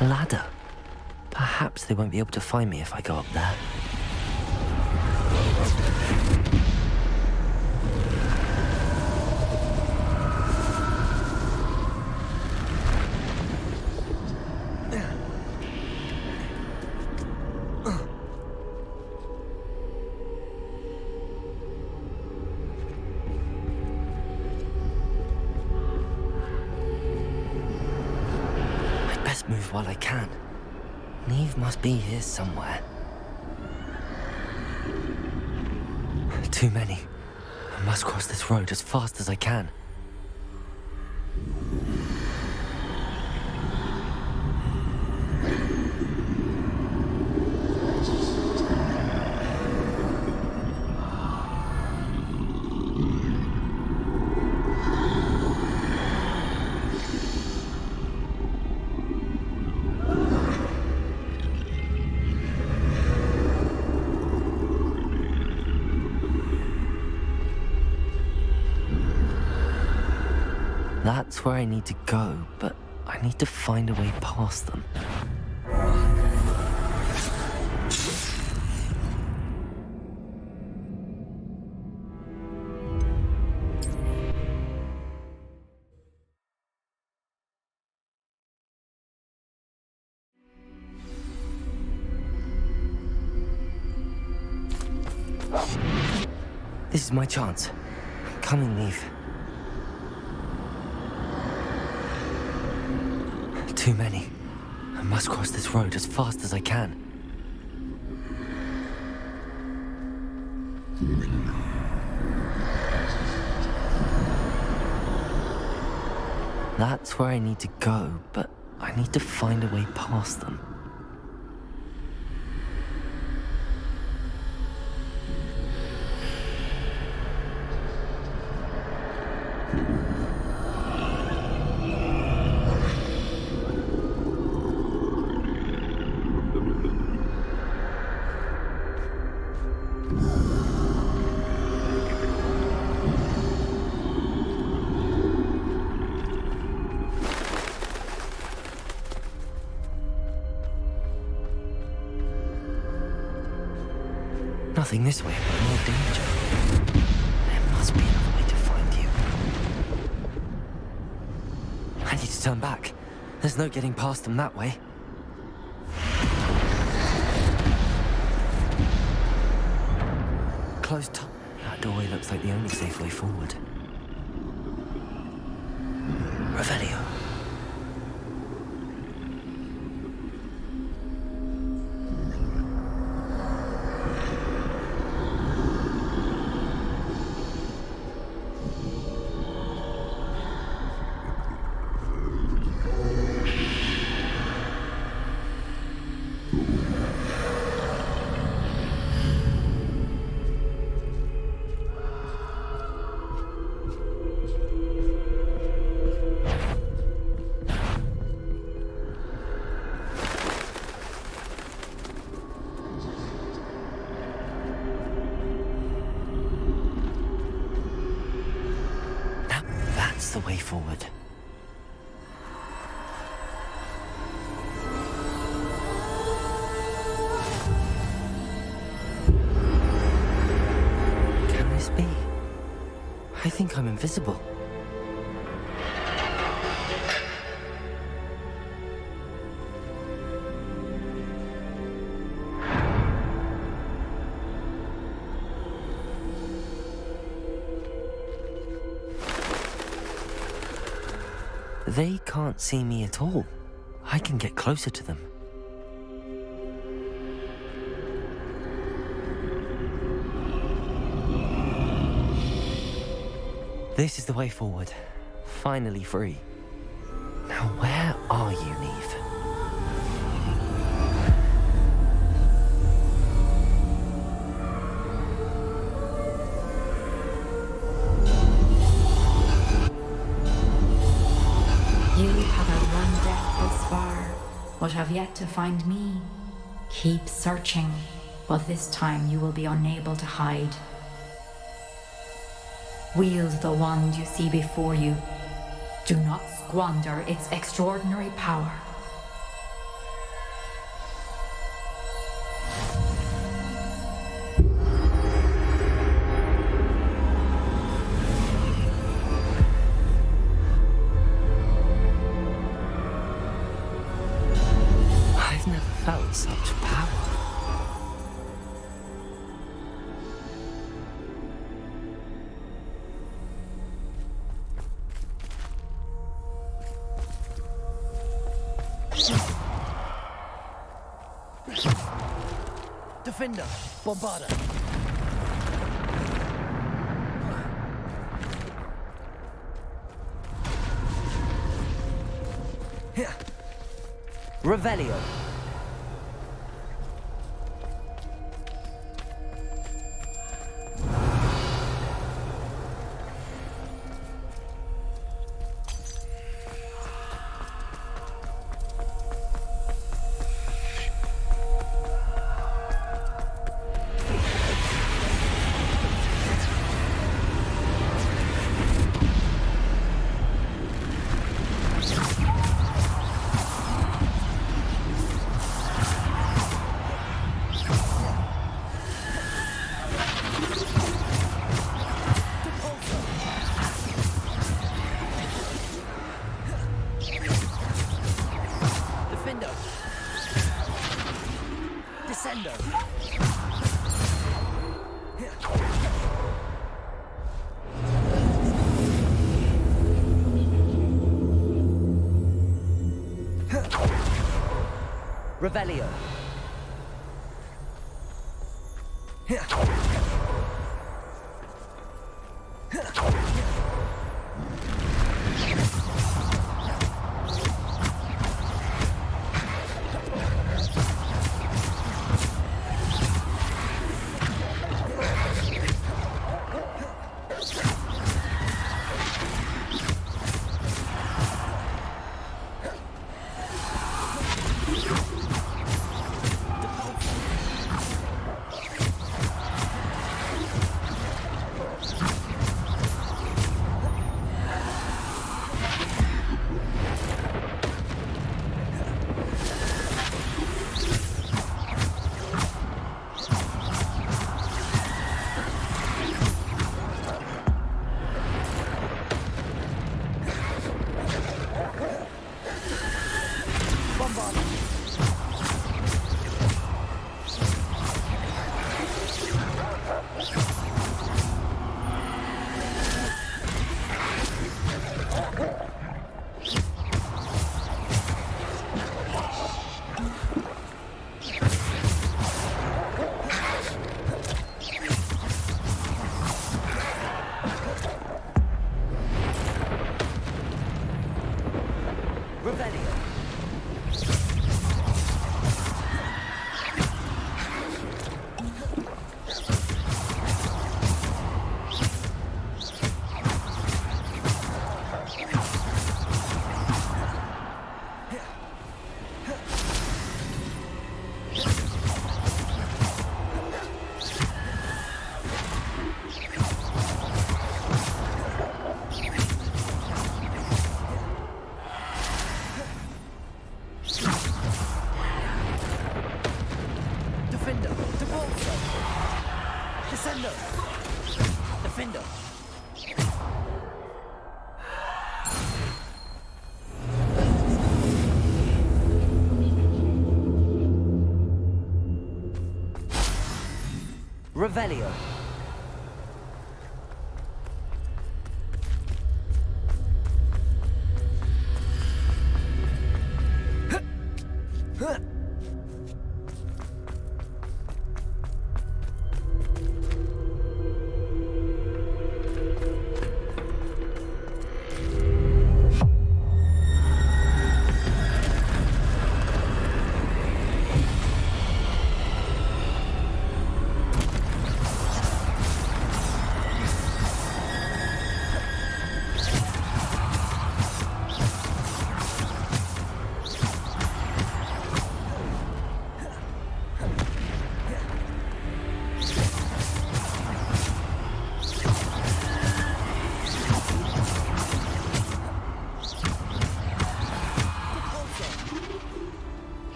A ladder. Perhaps they won't be able to find me if I go up there. Move while I can. Neve must be here somewhere. Too many. I must cross this road as fast as I can. That's where I need to go, but I need to find a way past them. This is my chance. I'm coming, Neve. Too many. I must cross this road as fast as I can. That's where I need to go, but I need to find a way past them. Nothing this way, but more danger. There must be another way to find you. I need to turn back. There's no getting past them that way. Closed top. That doorway looks like the only safe way forward. Revelio. That's the way forward. Can this be? I think I'm invisible. They can't see me at all. I can get closer to them. This is the way forward. Finally free. Now where are you, Neve? You have outrun death thus far, but have yet to find me. Keep searching, but this time you will be unable to hide. Wield the wand you see before you. Do not squander its extraordinary power. I've never felt such power. Defender, Bombarda. Revelio. Revelio. Descender. Defender. Revelio.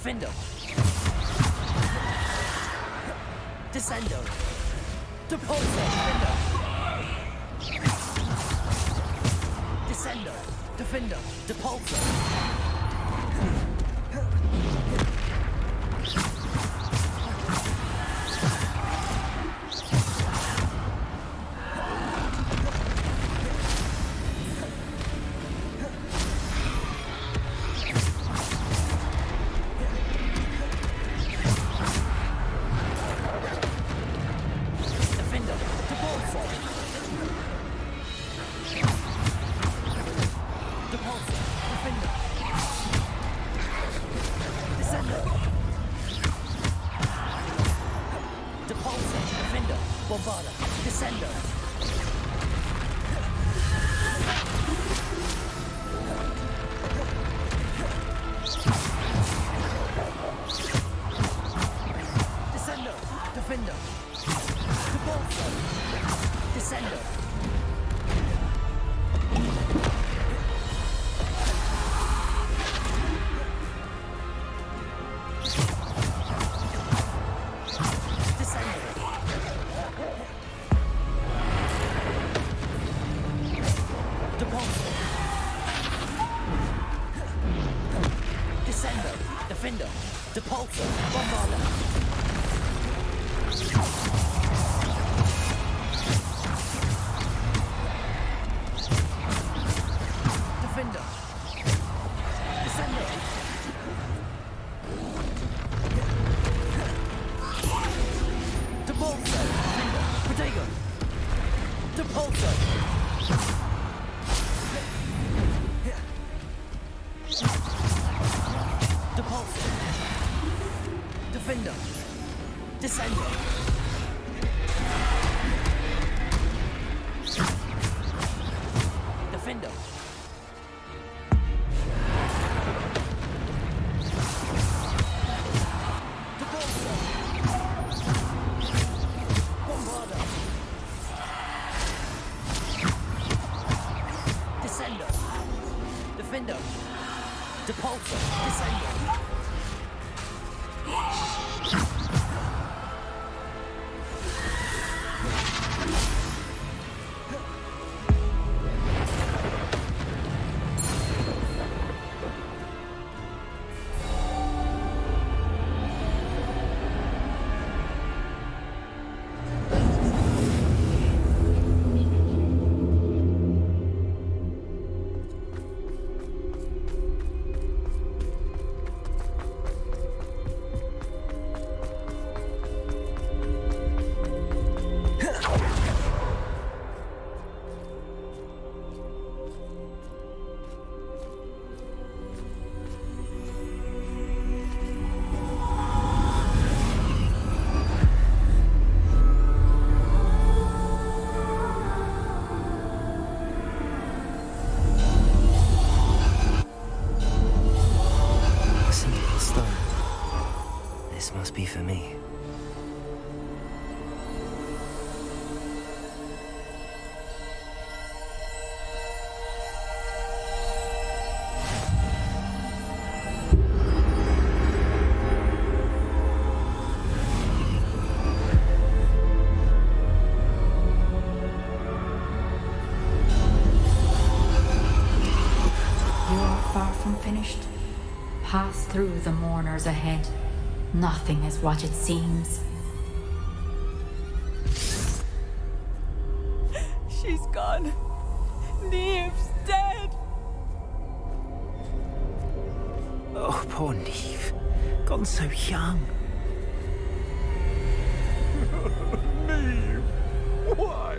Defender. Descendo. Depulso. Defender. Descendo. Defendo. Depulso. Defendo. Depulso. Bombarda. Defendo. Descendo. Depulso. Defendo. Protego. Depulso. Depulso. Defendo. Descendo. Defendo. Depulso. Bombarda. Descendo. Defendo. Depulso. Descendo. Must be for me. You are far from finished. Pass through the mourners ahead. Nothing is what it seems. She's gone. Neve's dead. Oh, poor Neve. Gone so young. Neve! Why?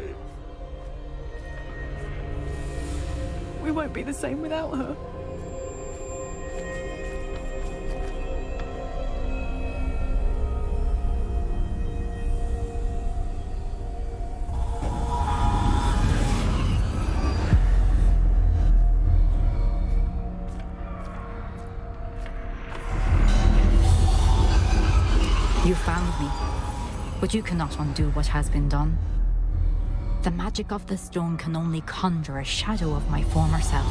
We won't be the same without her. You found me, but you cannot undo what has been done. The magic of the stone can only conjure a shadow of my former self.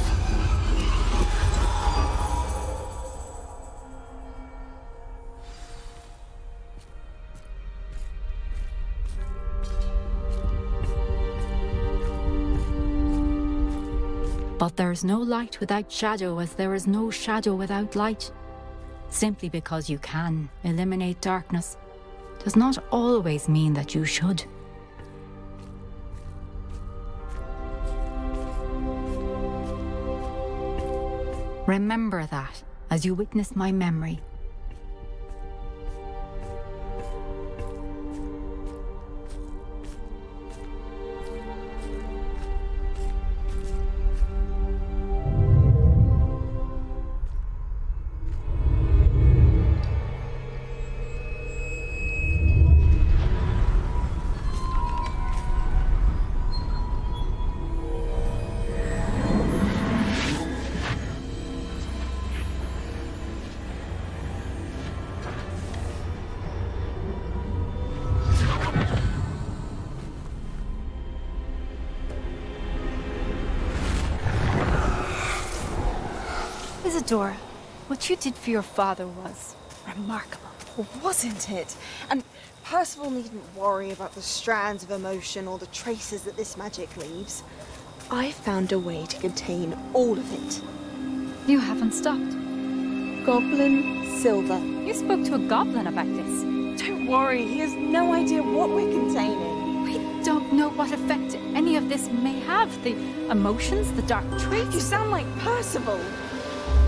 But there's no light without shadow, as there is no shadow without light. Simply because you can eliminate darkness does not always mean that you should. Remember that as you witness my memory. Isadora, what you did for your father was remarkable. Wasn't it? And Percival needn't worry about the strands of emotion or the traces that this magic leaves. I found a way to contain all of it. You haven't stopped. Goblin Silver. You spoke to a goblin about this. Don't worry, he has no idea what we're containing. We don't know what effect any of this may have. The emotions, the dark traits. You sound like Percival.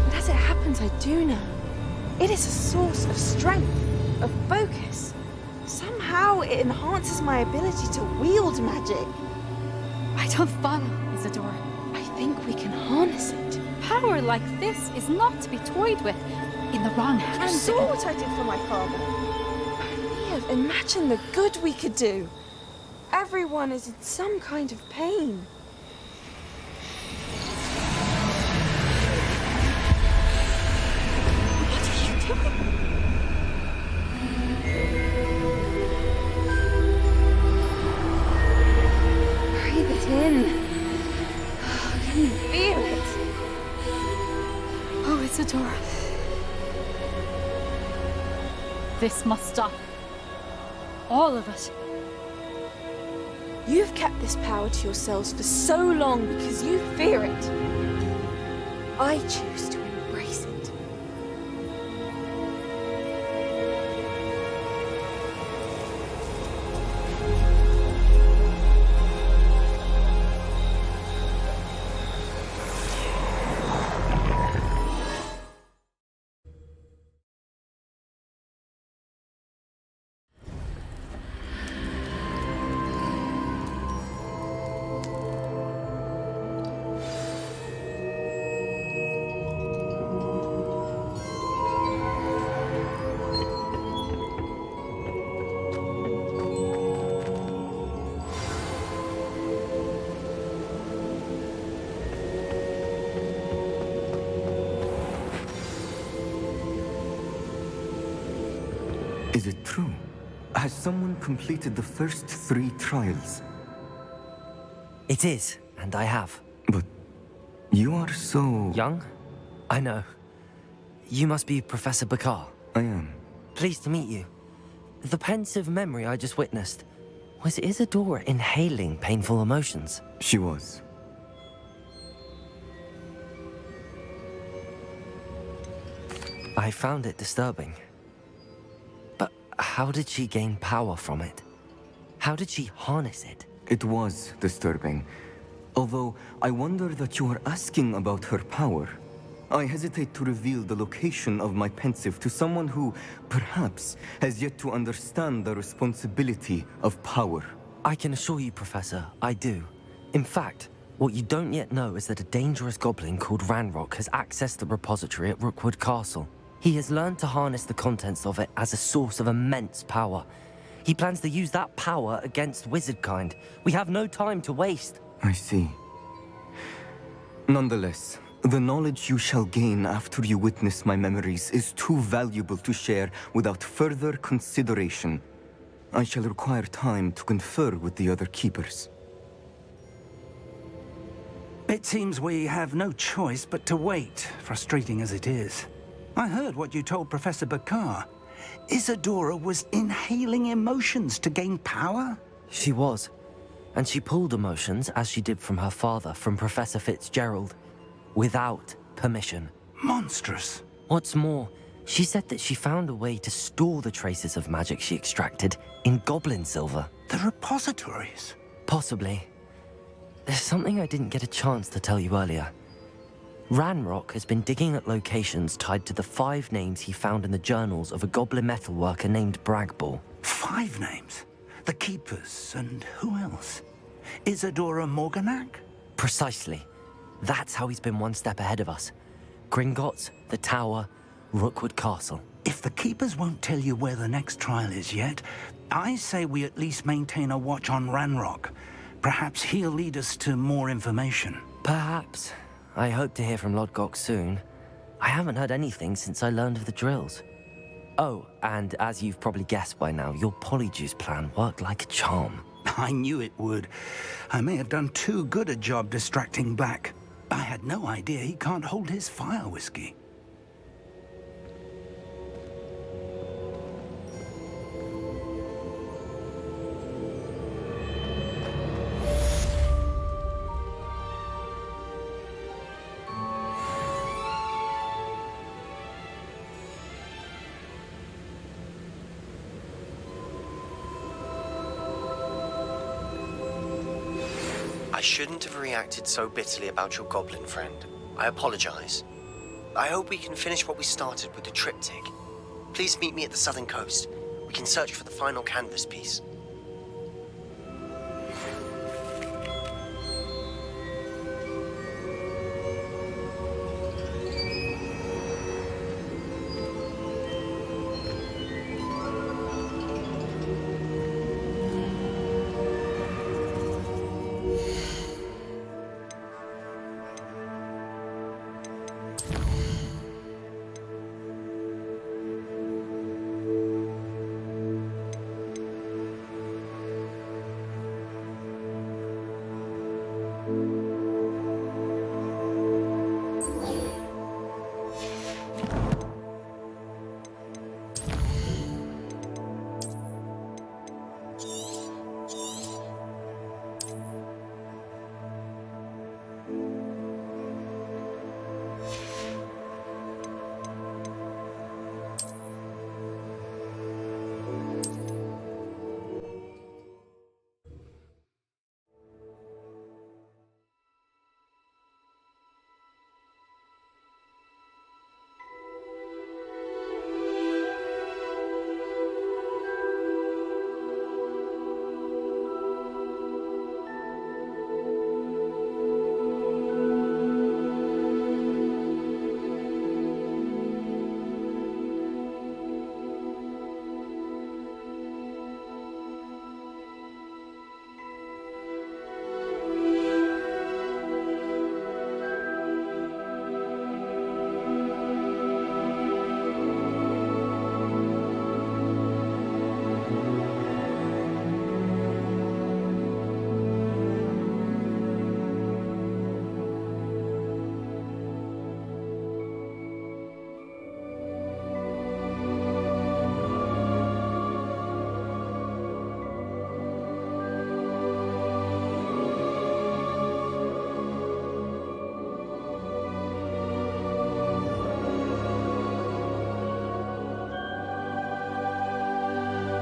But as it happens, I do know. It is a source of strength, of focus. Somehow it enhances my ability to wield magic. I don't follow, Isadora. I think we can harness it. Power like this is not to be toyed with in the wrong hands. You saw what I did for my father. Leah, imagine the good we could do. Everyone is in some kind of pain. Breathe it in. Can you feel it? Oh, Isadora. This must stop. All of it. You've kept this power to yourselves for so long because you fear it. I choose to embrace it. Is it true? Has someone completed the first 3 trials? It is, and I have. But you are so... Young? I know. You must be Professor Bakar. I am. Pleased to meet you. The pensive memory I just witnessed, was Isadora inhaling painful emotions? She was. I found it disturbing. But how did she gain power from it? How did she harness it? It was disturbing. Although, I wonder that you are asking about her power. I hesitate to reveal the location of my pensive to someone who, perhaps, has yet to understand the responsibility of power. I can assure you, Professor, I do. In fact, what you don't yet know is that a dangerous goblin called Ranrock has accessed the repository at Rookwood Castle. He has learned to harness the contents of it as a source of immense power. He plans to use that power against wizardkind. We have no time to waste. I see. Nonetheless, the knowledge you shall gain after you witness my memories is too valuable to share without further consideration. I shall require time to confer with the other keepers. It seems we have no choice but to wait, frustrating as it is. I heard what you told Professor Bakar. Isadora was inhaling emotions to gain power? She was. And she pulled emotions, as she did from her father, from Professor Fitzgerald, without permission. Monstrous. What's more, she said that she found a way to store the traces of magic she extracted in goblin silver. The repositories? Possibly. There's something I didn't get a chance to tell you earlier. Ranrock has been digging at locations tied to the 5 names he found in the journals of a goblin metalworker named Bragball. 5 names? The Keepers, and who else? Isadora Morganac? Precisely. That's how he's been one step ahead of us. Gringotts, the Tower, Rookwood Castle. If the Keepers won't tell you where the next trial is yet, I say we at least maintain a watch on Ranrock. Perhaps he'll lead us to more information. Perhaps. I hope to hear from Lodgok soon. I haven't heard anything since I learned of the drills. Oh, and as you've probably guessed by now, your Polyjuice plan worked like a charm. I knew it would. I may have done too good a job distracting Black. I had no idea he can't hold his fire whiskey. I shouldn't have reacted so bitterly about your goblin friend. I apologize. I hope we can finish what we started with the triptych. Please meet me at the southern coast. We can search for the final canvas piece.